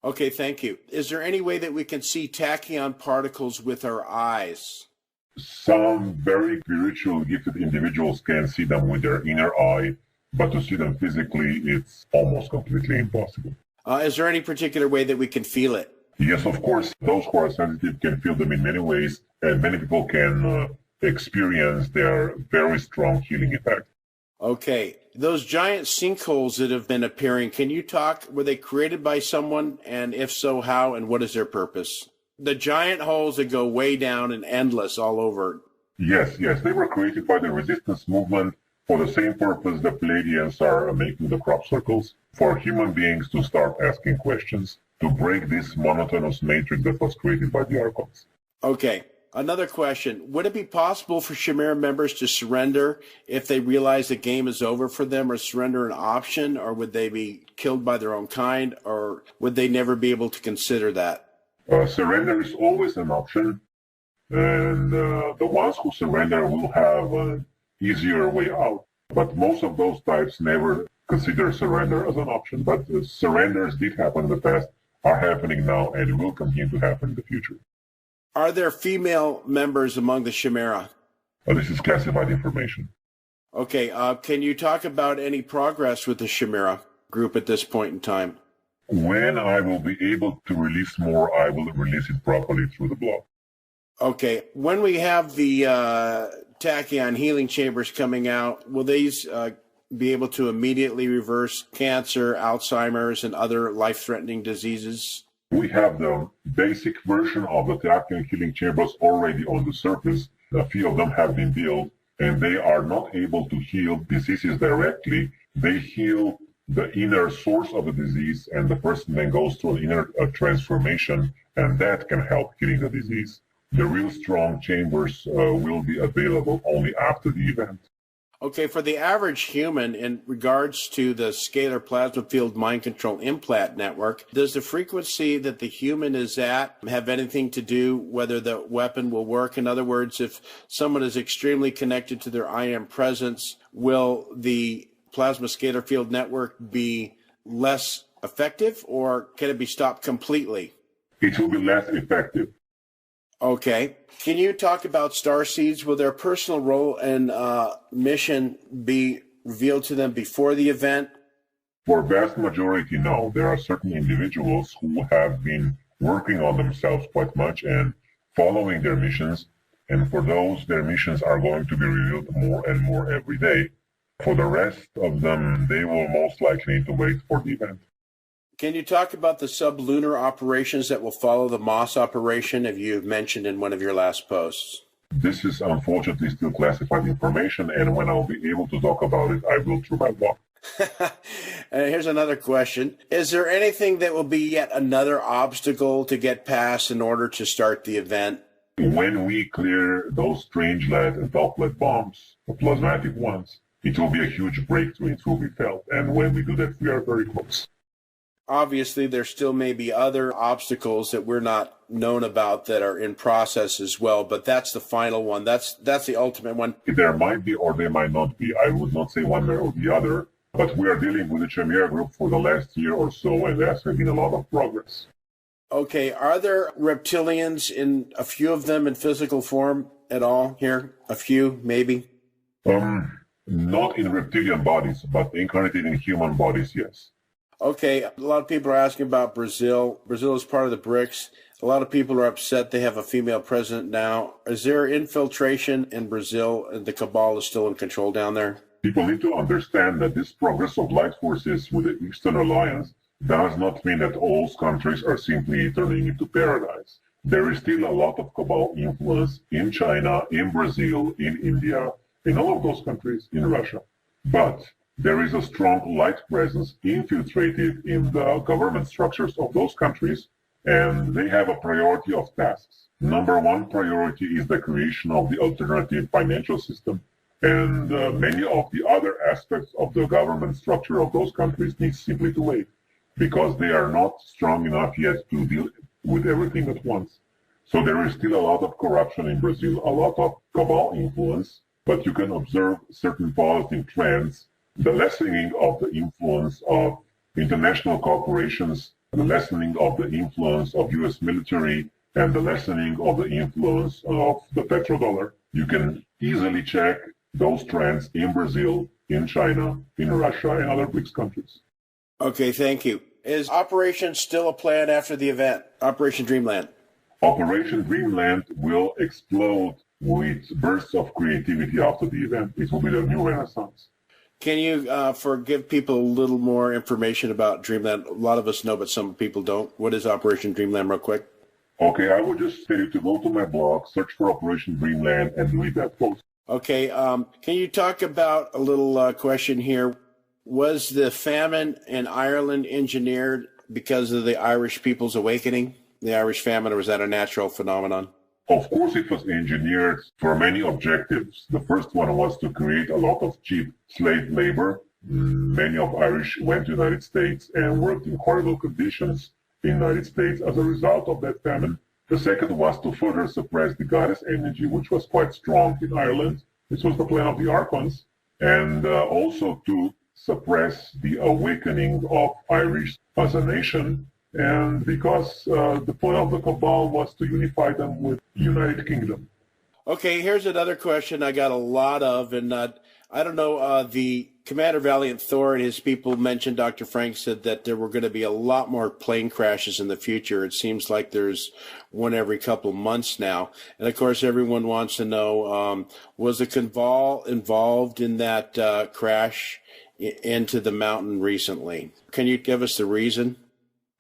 Okay, thank you. Is there any way that we can see tachyon particles with our eyes? Some very spiritual gifted individuals can see them with their inner eye, but to see them physically, it's almost completely impossible. Is there any particular way that we can feel it? Yes, of course. Those who are sensitive can feel them in many ways, and many people can experience their very strong healing effect. Okay. Those giant sinkholes that have been appearing, can you talk, were they created by someone? And if so, how, and what is their purpose? The giant holes that go way down and endless all over. Yes. They were created by the resistance movement for the same purpose the Palladians are making the crop circles, for human beings to start asking questions, to break this monotonous matrix that was created by the Archons. Okay. Another question. Would it be possible for Chimera members to surrender if they realize the game is over for them, or surrender an option, or would they be killed by their own kind, or would they never be able to consider that? Surrender is always an option, and the ones who surrender will have an easier way out. But most of those types never consider surrender as an option. But surrenders did happen in the past, are happening now, and will continue to happen in the future. Are there female members among the Chimera? This is classified information. Okay. Can you talk about any progress with the Chimera group at this point in time? When I will be able to release more, I will release it properly through the blog. Okay. When we have the tachyon healing chambers coming out, will these be able to immediately reverse cancer, Alzheimer's, and other life-threatening diseases? We have the basic version of the tachyon healing chambers already on the surface. A few of them have been built, and they are not able to heal diseases directly. They heal the inner source of the disease, and the person then goes through an inner transformation, and that can help healing the disease. The real strong chambers will be available only after the event. Okay, for the average human, in regards to the scalar plasma field mind control implant network, does the frequency that the human is at have anything to do whether the weapon will work? In other words, if someone is extremely connected to their I am presence, will the plasma scalar field network be less effective, or can it be stopped completely? It will be less effective. Okay. Can you talk about starseeds? Will their personal role and mission be revealed to them before the event? For vast majority, no. There are certain individuals who have been working on themselves quite much and following their missions. And for those, their missions are going to be revealed more and more every day. For the rest of them, they will most likely need to wait for the event. Can you talk about the sublunar operations that will follow the Moss operation, as you've mentioned in one of your last posts? This is unfortunately still classified information, and when I'll be able to talk about it, I will through my blog. Here's another question. Is there anything that will be yet another obstacle to get past in order to start the event? When we clear those strange lead and doplet bombs, the plasmatic ones, it will be a huge breakthrough. It will be felt, and when we do that, we are very close. Obviously, there still may be other obstacles that we're not known about that are in process as well, but that's the final one. That's the ultimate one. There might be or there might not be. I would not say one way or the other, but we are dealing with the Chimera group for the last year or so, and there has been a lot of progress. Okay, are there reptilians, in a few of them in physical form at all here? A few, maybe? Not in reptilian bodies, but incarnated in human bodies, yes. Okay, a lot of people are asking about Brazil. Brazil is part of the BRICS. A lot of people are upset they have a female president now. Is there infiltration in Brazil and the cabal is still in control down there? People need to understand that this progress of light forces with the Eastern Alliance does not mean that all countries are simply turning into paradise. There is still a lot of cabal influence in China, in Brazil, in India, in all of those countries, in Russia. But there is a strong light presence infiltrated in the government structures of those countries, and they have a priority of tasks. Number one priority is the creation of the alternative financial system, and many of the other aspects of the government structure of those countries need simply to wait, because they are not strong enough yet to deal with everything at once. So there is still a lot of corruption in Brazil, a lot of cabal influence, but you can observe certain positive trends, the lessening of the influence of international corporations, the lessening of the influence of US military, and the lessening of the influence of the petrodollar. You can easily check those trends in Brazil, in China, in Russia, and other BRICS countries. Okay, thank you. Is Operation still a plan after the event, Operation Dreamland? Operation Dreamland will explode with bursts of creativity after the event. It will be the new renaissance. Can you give people a little more information about Dreamland? A lot of us know, but some people don't. What is Operation Dreamland, real quick? Okay, I would just tell you to go to my blog, search for Operation Dreamland, and read that post. Okay, can you talk about a little question here? Was the famine in Ireland engineered because of the Irish people's awakening, the Irish famine, or was that a natural phenomenon? Of course, it was engineered for many objectives. The first one was to create a lot of cheap slave labor. Many of Irish went to the United States and worked in horrible conditions in the United States as a result of that famine. The second was to further suppress the goddess energy, which was quite strong in Ireland. This was the plan of the Archons, and also to suppress the awakening of Irish as a nation. And because the point of the cabal was to unify them with United Kingdom. Okay, here's another question I got a lot of, and I don't know, the Commander Valiant Thor and his people mentioned, Dr. Frank said that there were going to be a lot more plane crashes in the future. It seems like there's one every couple months now. And of course, everyone wants to know, was the cabal involved in that crash into the mountain recently? Can you give us the reason?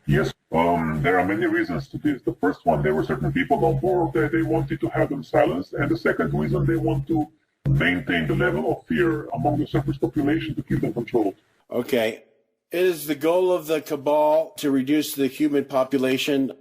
Yes, there are many reasons to this. The first one, there were certain people on board that they wanted to have them silenced. And the second reason, they want to maintain the level of fear among the surface population to keep them controlled. Okay. Is the goal of the cabal to reduce the human population?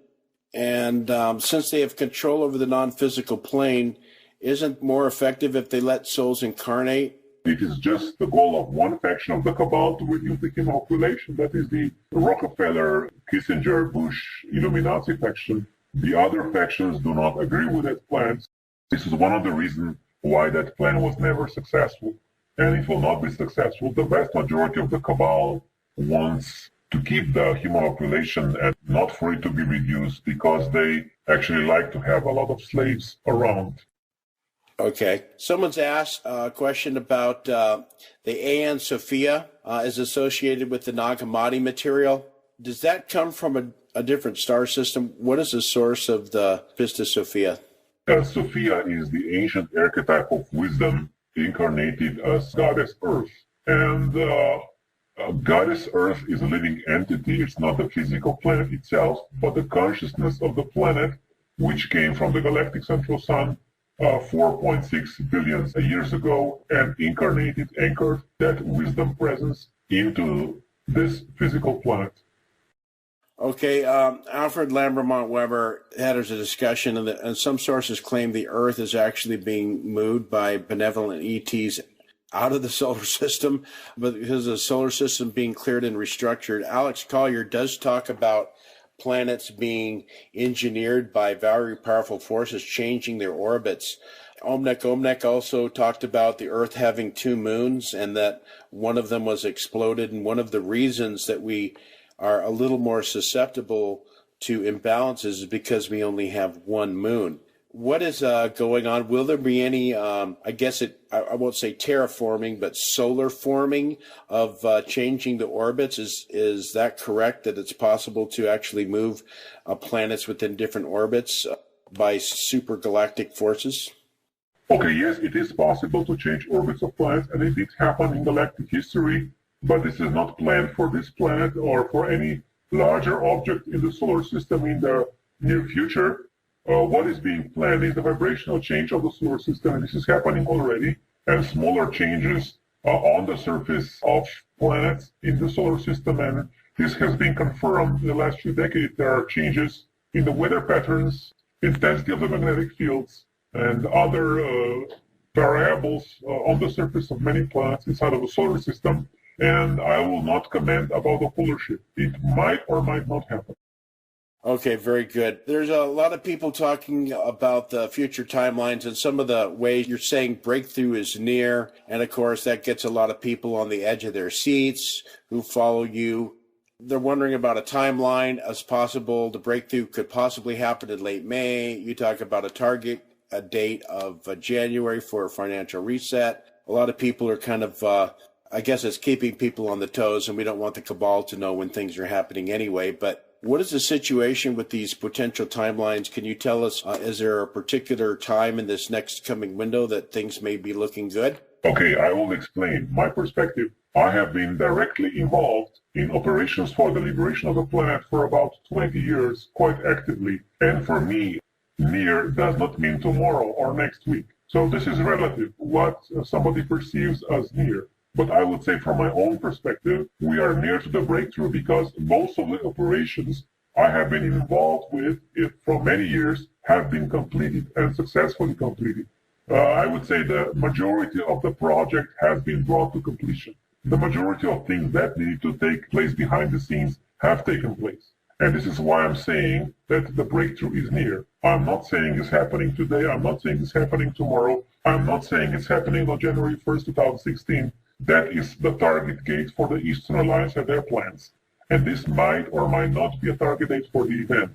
And since they have control over the non-physical plane, isn't more effective if they let souls incarnate? It is just the goal of one faction of the cabal to reduce the human population. That is the Rockefeller, Kissinger, Bush, Illuminati faction. The other factions do not agree with that plan. This is one of the reasons why that plan was never successful. And it will not be successful. The vast majority of the cabal wants to keep the human population and not for it to be reduced because they actually like to have a lot of slaves around. Okay. Someone's asked a question about the AN Sophia is associated with the Nag Hammadi material. Does that come from a different star system? What is the source of the Pistis Sophia? Sophia is the ancient archetype of wisdom incarnated as Goddess Earth. And Goddess Earth is a living entity. It's not the physical planet itself, but the consciousness of the planet, which came from the galactic central sun 4.6 billion years ago and incarnated, anchored that wisdom presence into this physical planet. Okay, Alfred Lambermont Weber had a discussion, and some sources claim the Earth is actually being moved by benevolent ETs out of the solar system, but because of the solar system being cleared and restructured. Alex Collier does talk about planets being engineered by very powerful forces changing their orbits. Omnek also talked about the Earth having two moons and that one of them was exploded, and one of the reasons that we are a little more susceptible to imbalances is because we only have one moon. What is going on? Will there be any, I won't say terraforming, but solar forming of changing the orbits? Is that correct, that it's possible to actually move planets within different orbits by supergalactic forces? Okay, yes, it is possible to change orbits of planets, and it did happen in galactic history, but this is not planned for this planet or for any larger object in the solar system in the near future. What is being planned is the vibrational change of the solar system, and this is happening already, and smaller changes on the surface of planets in the solar system, and this has been confirmed in the last few decades. There are changes in the weather patterns, intensity of the magnetic fields, and other variables on the surface of many planets inside of the solar system. And I will not comment about the polar shift. It might or might not happen. Okay, very good. There's a lot of people talking about the future timelines and some of the ways you're saying breakthrough is near. And of course, that gets a lot of people on the edge of their seats who follow you. They're wondering about a timeline as possible. The breakthrough could possibly happen in late May. You talk about a date of January for a financial reset. A lot of people are kind of, I guess it's keeping people on the toes, and we don't want the cabal to know when things are happening anyway. But what is the situation with these potential timelines? Can you tell us, is there a particular time in this next coming window that things may be looking good? Okay, I will explain my perspective. I have been directly involved in operations for the liberation of the planet for about 20 years, quite actively. And for me, near does not mean tomorrow or next week. So this is relative, what somebody perceives as near. But I would say from my own perspective, we are near to the breakthrough because most of the operations I have been involved with for many years have been completed and successfully completed. I would say the majority of the project has been brought to completion. The majority of things that need to take place behind the scenes have taken place. And this is why I'm saying that the breakthrough is near. I'm not saying it's happening today. I'm not saying it's happening tomorrow. I'm not saying it's happening on January 1st, 2016. That is the target date for the Eastern Alliance and their plans. And this might or might not be a target date for the event.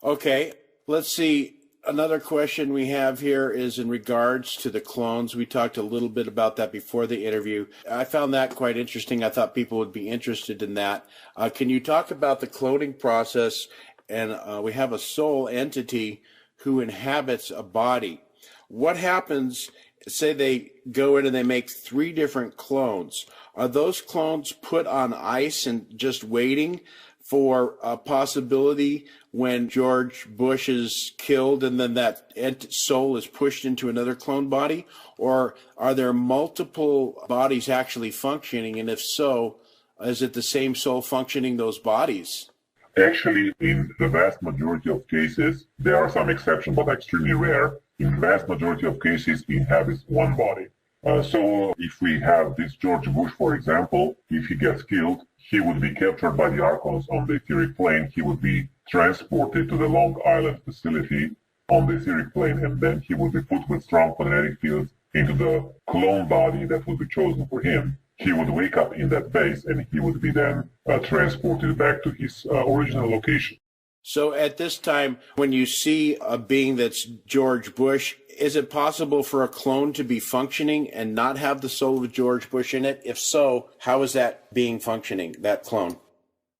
Okay, let's see. Another question we have here is in regards to the clones. We talked a little bit about that before the interview. I found that quite interesting. I thought people would be interested in that. Can you talk about the cloning process? And we have a soul entity who inhabits a body. What happens, say they go in and they make 3 different clones. Are those clones put on ice and just waiting for a possibility when George Bush is killed and then that soul is pushed into another clone body? Or are there multiple bodies actually functioning? And if so, is it the same soul functioning those bodies? Actually, in the vast majority of cases, there are some exceptions, but extremely rare. In the vast majority of cases, it inhabits one body. So if we have this George Bush, for example, if he gets killed, he would be captured by the Archons on the etheric plane. He would be transported to the Long Island facility on the etheric plane, and then he would be put with strong magnetic fields into the clone body that would be chosen for him. He would wake up in that base, and he would be then transported back to his original location. So at this time, when you see a being that's George Bush, is it possible for a clone to be functioning and not have the soul of George Bush in it? If so, how is that being functioning, that clone?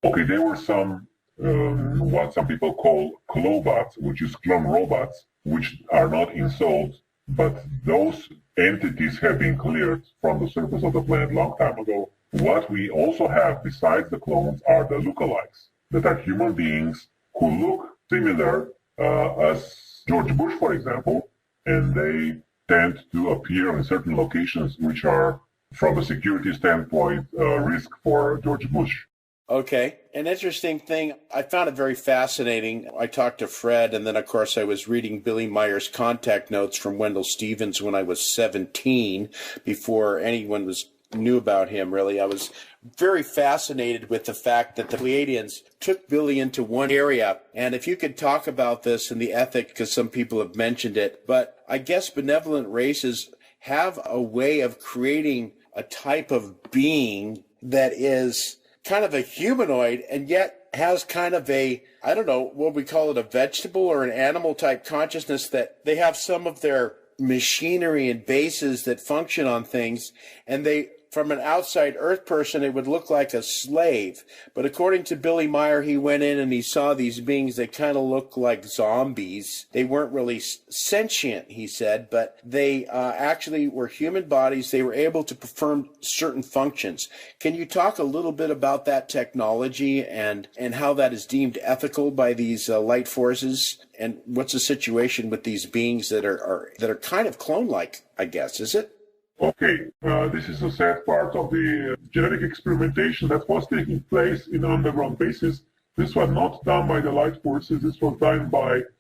Okay, there were some, what some people call clobots, which is clone robots, which are not in souls, but those entities have been cleared from the surface of the planet a long time ago. What we also have besides the clones are the lookalikes, that are human beings who look similar as George Bush, for example, and they tend to appear in certain locations which are, from a security standpoint, risk for George Bush. Okay. An interesting thing, I found it very fascinating. I talked to Fred, and then, of course, I was reading Billy Meyer's contact notes from Wendell Stevens when I was 17, before anyone knew about him, really. I was very fascinated with the fact that the Pleiadians took Billy into one area. And if you could talk about this and the ethic, because some people have mentioned it, but I guess benevolent races have a way of creating a type of being that is kind of a humanoid and yet has kind of a, I don't know, what we call it, a vegetable or an animal type consciousness, that they have some of their machinery and bases that function on things, and they from an outside Earth person, it would look like a slave. But according to Billy Meyer, he went in and he saw these beings that kind of looked like zombies. They weren't really sentient, he said, but they actually were human bodies. They were able to perform certain functions. Can you talk a little bit about that technology and how that is deemed ethical by these light forces? And what's the situation with these beings that are kind of clone-like, I guess, is it? Okay, this is a sad part of the genetic experimentation that was taking place in underground bases. This was not done by the light forces. This was done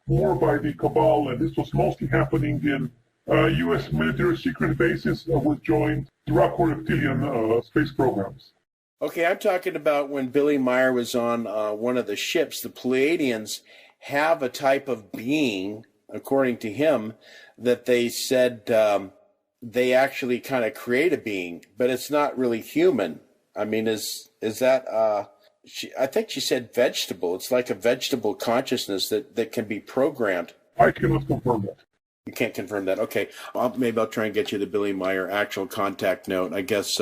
more by the cabal, and this was mostly happening in U.S. military secret bases with joint Draco-reptilian space programs. Okay, I'm talking about when Billy Meyer was on one of the ships. The Pleiadians have a type of being, according to him, that they said they actually kind of create a being, but it's not really human. I mean, is that, I think she said vegetable. It's like a vegetable consciousness that can be programmed. I cannot confirm that. You can't confirm that. Okay. Maybe I'll try and get you the Billy Meyer actual contact note. I guess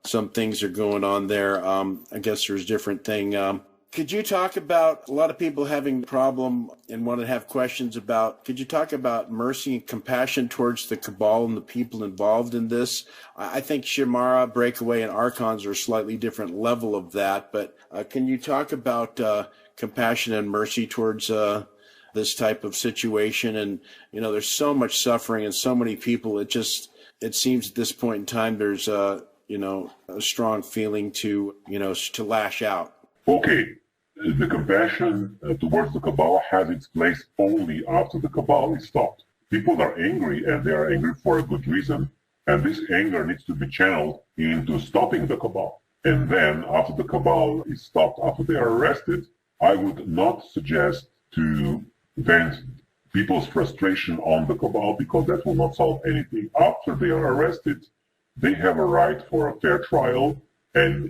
some things are going on there. I guess there's different thing. Could you talk about a lot of people having a problem and want to have questions about, could you talk about mercy and compassion towards the cabal and the people involved in this? I think Shimara, Breakaway, and Archons are a slightly different level of that, but can you talk about compassion and mercy towards this type of situation? And, you know, there's so much suffering and so many people. It seems at this point in time there's, a strong feeling to lash out. Okay. The compassion towards the cabal has its place only after the cabal is stopped. People are angry, and they are angry for a good reason, and this anger needs to be channeled into stopping the cabal. And then, after the cabal is stopped, after they are arrested, I would not suggest to vent people's frustration on the cabal, because that will not solve anything. After they are arrested, they have a right for a fair trial, and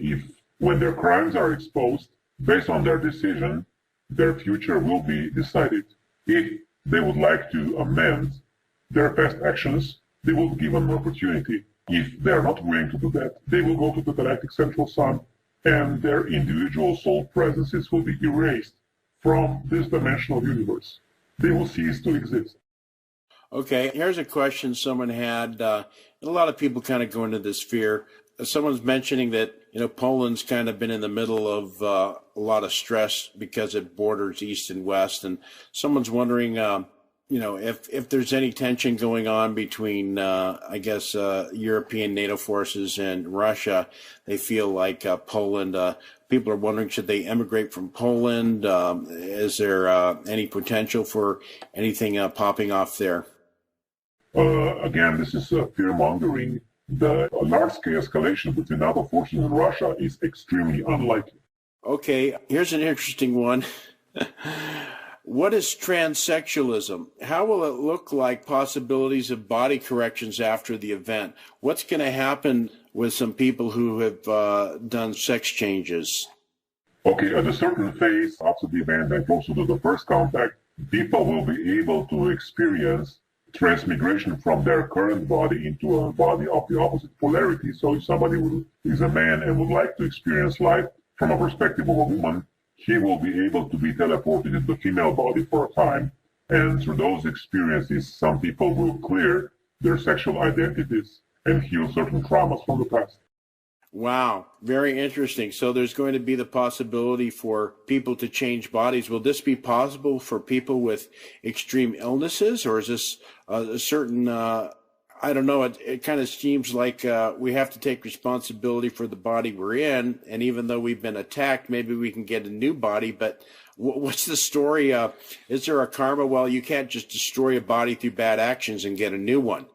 when their crimes are exposed, based on their decision, their future will be decided. If they would like to amend their past actions, they will be given an opportunity. If they are not willing to do that, they will go to the galactic central sun, and their individual soul presences will be erased from this dimensional universe. They will cease to exist. Okay, here's a question someone had. A lot of people kind of go into this fear. Someone's mentioning that, Poland's kind of been in the middle of a lot of stress because it borders east and west. And someone's wondering, if there's any tension going on between, European NATO forces and Russia. They feel like Poland, people are wondering, should they emigrate from Poland? Is there any potential for anything popping off there? Again, this is fear-mongering. The large-scale escalation between NATO forces and Russia is extremely unlikely. Okay, here's an interesting one. What is transsexualism? How will it look like possibilities of body corrections after the event? What's going to happen with some people who have done sex changes? Okay, at a certain phase after the event and closer to the first contact, people will be able to experience transmigration from their current body into a body of the opposite polarity. So if somebody is a man and would like to experience life from a perspective of a woman, he will be able to be teleported into the female body for a time. And through those experiences, some people will clear their sexual identities and heal certain traumas from the past. Wow, very interesting. So there's going to be the possibility for people to change bodies. Will this be possible for people with extreme illnesses, or is this a certain, I don't know, it kind of seems like we have to take responsibility for the body we're in, and even though we've been attacked, maybe we can get a new body, but what's the story? Is there a karma? Well, you can't just destroy a body through bad actions and get a new one.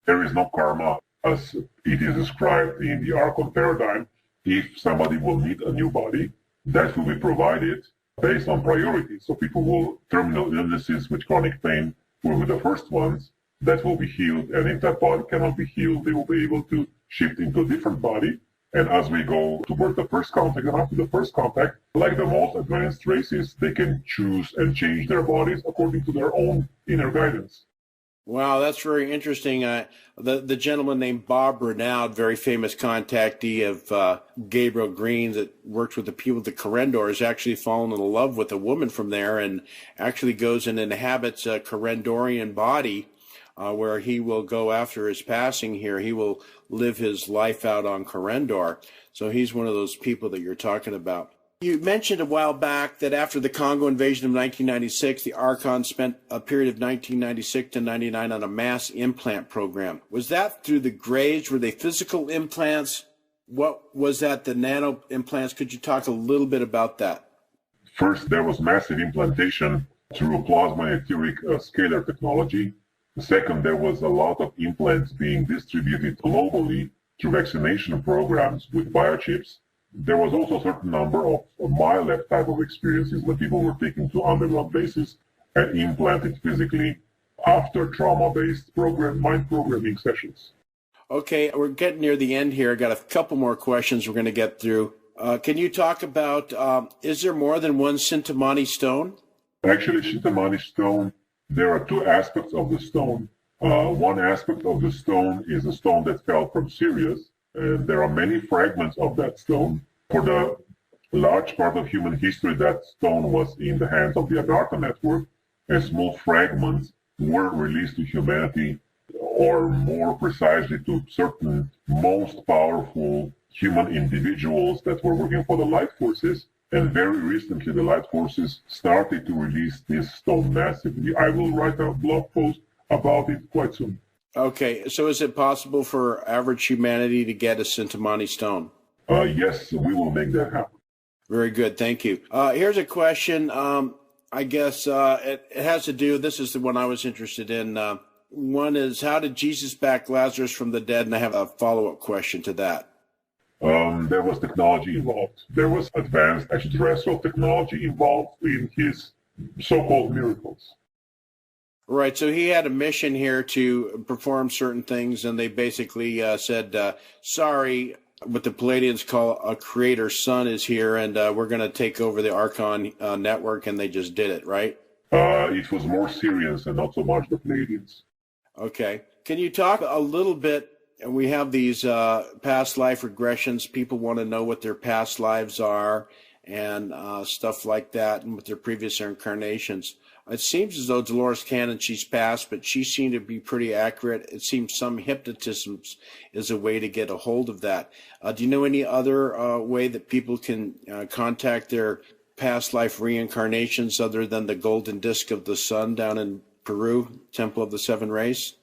There is no karma. As it is described in the Archon paradigm, if somebody will need a new body, that will be provided based on priority. So people will, terminal illnesses with chronic pain will be the first ones that will be healed. And if that body cannot be healed, they will be able to shift into a different body. And as we go towards the first contact and after the first contact, like the most advanced races, they can choose and change their bodies according to their own inner guidance. Wow, that's very interesting. The gentleman named Bob Renaud, very famous contactee of Gabriel Green that worked with the people at the Corendor, has actually fallen in love with a woman from there and actually goes and inhabits a Corendorian body where he will go after his passing here. He will live his life out on Corendor. So he's one of those people that you're talking about. You mentioned a while back that after the Congo invasion of 1996, the Archon spent a period of 1996 to 99 on a mass implant program. Was that through the graves? Were they physical implants? What was that, the nano implants? Could you talk a little bit about that? First, there was massive implantation through plasma etheric scalar technology. Second, there was a lot of implants being distributed globally through vaccination programs with biochips. There was also a certain number of MILEP type of experiences when people were taken to underground bases and implanted physically after trauma-based mind programming sessions. Okay, we're getting near the end here. I got a couple more questions we're going to get through. Can you talk about, is there more than one Sintamani stone? Actually, Sintamani stone, there are two aspects of the stone. One aspect of the stone is a stone that fell from Sirius. There are many fragments of that stone. For the large part of human history, that stone was in the hands of the Agartha network, and small fragments were released to humanity, or more precisely to certain most powerful human individuals that were working for the light forces. And very recently, the light forces started to release this stone massively. I will write a blog post about it quite soon. Okay, so is it possible for average humanity to get a Sintamani stone? Yes, we will make that happen. Very good, thank you. Here's a question. I guess it has to do, this is the one I was interested in. One is, how did Jesus back Lazarus from the dead? And I have a follow-up question to that. There was technology involved. There was advanced extraterrestrial technology involved in his so-called miracles. Right, so he had a mission here to perform certain things, and they basically said, sorry, what the Palladians call a creator son is here, and we're going to take over the Archon network, and they just did it, right? It was more Syrians and not so much the Palladians. Okay. Can you talk a little bit, and we have these past life regressions, people want to know what their past lives are, and stuff like that, and with their previous incarnations. It seems as though Dolores Cannon, she's passed, but she seemed to be pretty accurate. It seems some hypnotism is a way to get a hold of that. Do you know any other way that people can contact their past life reincarnations other than the golden disc of the sun down in Peru, Temple of the Seven Rays?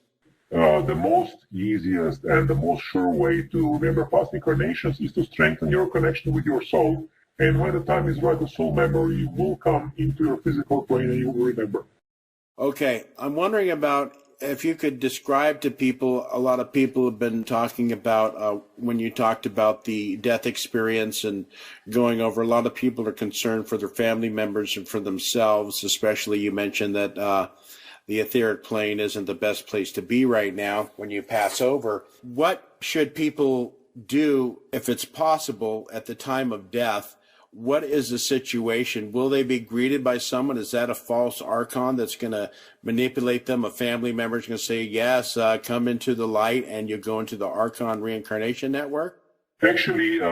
The most easiest and the most sure way to remember past incarnations is to strengthen your connection with your soul. And when the time is right, the soul memory will come into your physical brain and you will remember. Okay. I'm wondering about if you could describe to people, a lot of people have been talking about when you talked about the death experience and going over, a lot of people are concerned for their family members and for themselves, especially you mentioned that the etheric plane isn't the best place to be right now when you pass over. What should people do if it's possible at the time of death? What is the situation? Will they be greeted by someone? Is that a false archon that's going to manipulate them? A family member is going to say, yes, come into the light, and you go into the archon reincarnation network? Actually,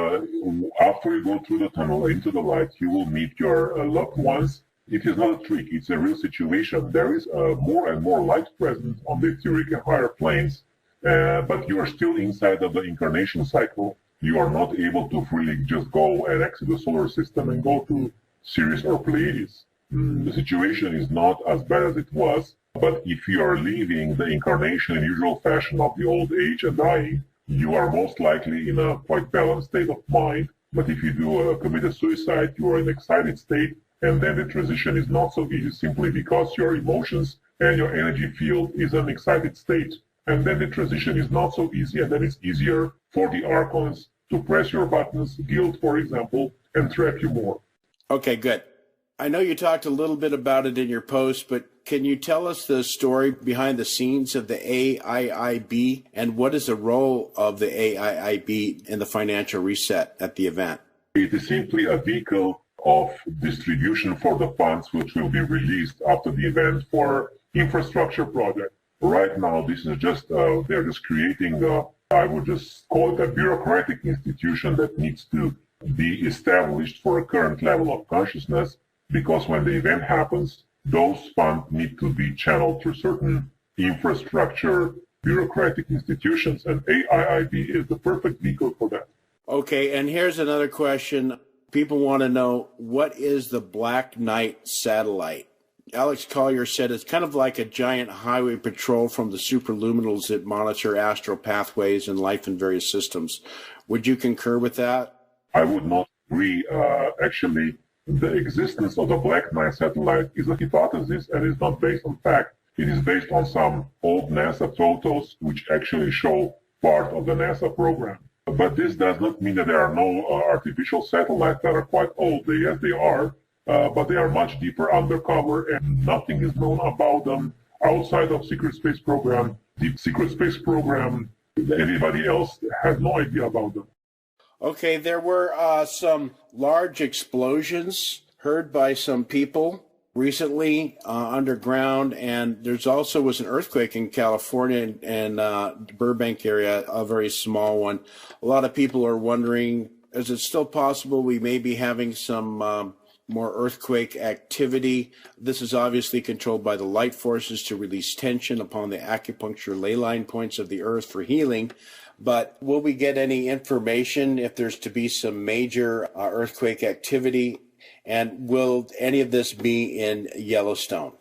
after you go through the tunnel into the light, you will meet your loved ones. It is not a trick. It's a real situation. There is more and more light present on the etheric and higher planes, but you are still inside of the incarnation cycle. You are not able to freely just go and exit the solar system and go to Sirius or Pleiades. The situation is not as bad as it was, but if you are leaving the incarnation in usual fashion of the old age and dying, you are most likely in a quite balanced state of mind. But if you do commit a suicide, you are in an excited state, and then the transition is not so easy simply because your emotions and your energy field is an excited state. And then the transition is not so easy, and then it's easier for the archons to press your buttons, guilt, for example, and trap you more. Okay, good. I know you talked a little bit about it in your post, but can you tell us the story behind the scenes of the AIIB, and what is the role of the AIIB in the financial reset at the event? It is simply a vehicle of distribution for the funds which will be released after the event for infrastructure project. Right now, this is just, they're just creating, I would just call it a bureaucratic institution that needs to be established for a current level of consciousness, because when the event happens, those funds need to be channeled through certain infrastructure, bureaucratic institutions, and AIIB is the perfect vehicle for that. Okay, and here's another question. People want to know, what is the Black Knight satellite? Alex Collier said it's kind of like a giant highway patrol from the superluminals that monitor astral pathways and life in various systems. Would you concur with that? I would not agree. Actually, the existence of the Black Knight satellite is a hypothesis and is not based on fact. It is based on some old NASA photos which actually show part of the NASA program. But this does not mean that there are no artificial satellites that are quite old. Yes, they are, but they are much deeper undercover, and nothing is known about them outside of secret space program, deep secret space program. Anybody else has no idea about them. Okay, there were some large explosions heard by some people recently underground, and there's also was an earthquake in California and Burbank area, a very small one. A lot of people are wondering, is it still possible we may be having some more earthquake activity? This is obviously controlled by the light forces to release tension upon the acupuncture ley line points of the earth for healing. But will we get any information if there's to be some major earthquake activity? And will any of this be in Yellowstone?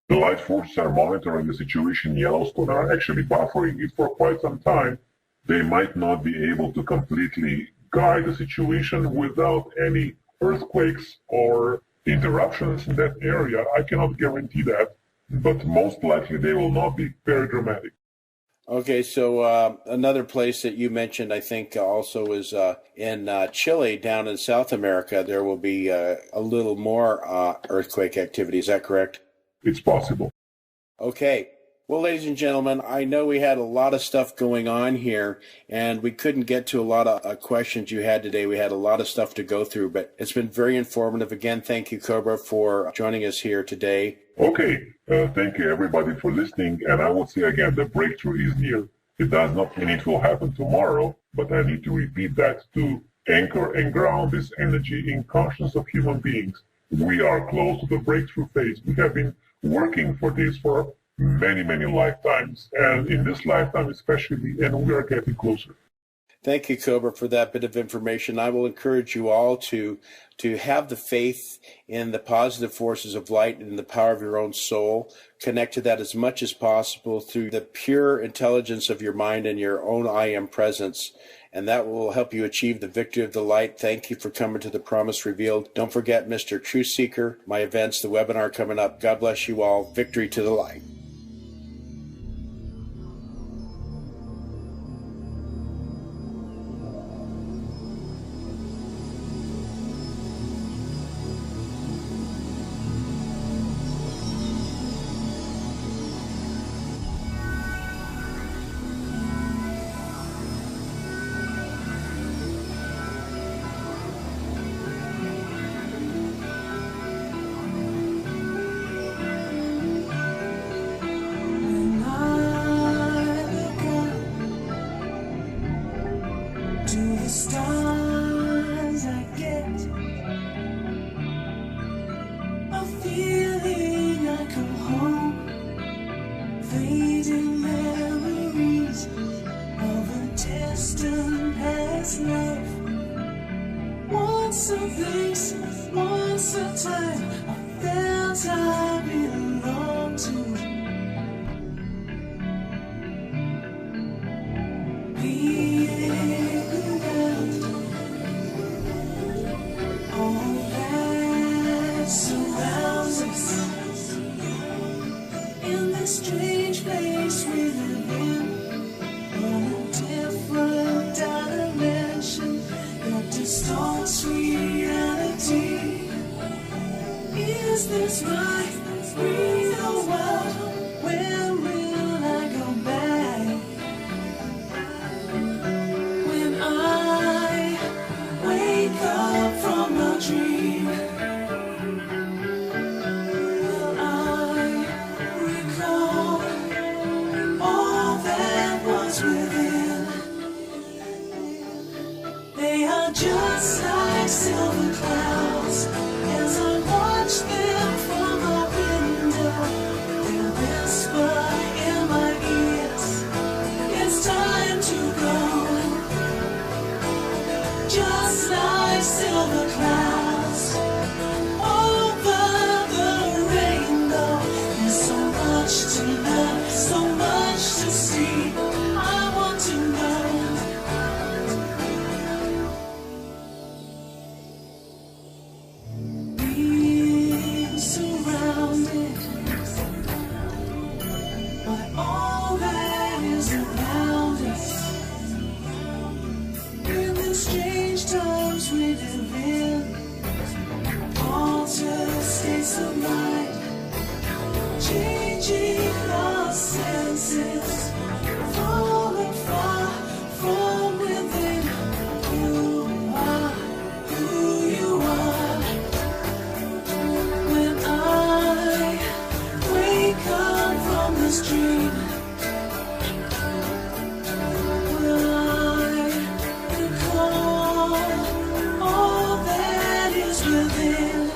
The light forces are monitoring the situation in Yellowstone, are actually buffering it for quite some time. They might not be able to completely guide the situation without any earthquakes or interruptions in that area. I cannot guarantee that, but most likely they will not be very dramatic. Okay, so another place that you mentioned, I think, also is in Chile, down in South America. There will be a little more earthquake activity. Is that correct? It's possible. Okay. Well, ladies and gentlemen, I know we had a lot of stuff going on here, and we couldn't get to a lot of questions you had today. We had a lot of stuff to go through, but it's been very informative. Again, thank you, Cobra, for joining us here today. Okay, thank you everybody for listening, and I will say again, the breakthrough is near. It does not mean it will happen tomorrow, but I need to repeat that to anchor and ground this energy in consciousness of human beings. We are close to the breakthrough phase. We have been working for this for many, many lifetimes, and in this lifetime especially, and we are getting closer. Thank you, Cobra, for that bit of information. I will encourage you all to have the faith in the positive forces of light and the power of your own soul. Connect to that as much as possible through the pure intelligence of your mind and your own I Am presence. And that will help you achieve the victory of the light. Thank you for coming to the Promise Revealed. Don't forget, Mr. Truth Seeker, my events, the webinar coming up. God bless you all. Victory to the light. Stars I get a feeling I come home, fading memories of a distant past life. Once a place, once a time, I felt I belonged to. Surrounds us in this strange place we live in, on a different dimension that distorts reality. Is this my real world? Where will I go back when I wake up from a dream? changing our senses, falling far from within. You are who you are. When I wake up from this dream, will I recall all that is within?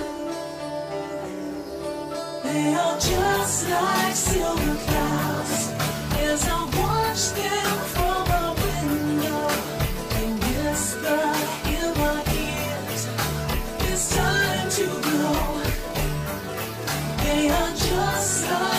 They are just like silver clouds as I watch them from a window. They whisper in my ears, it's time to go. They are just like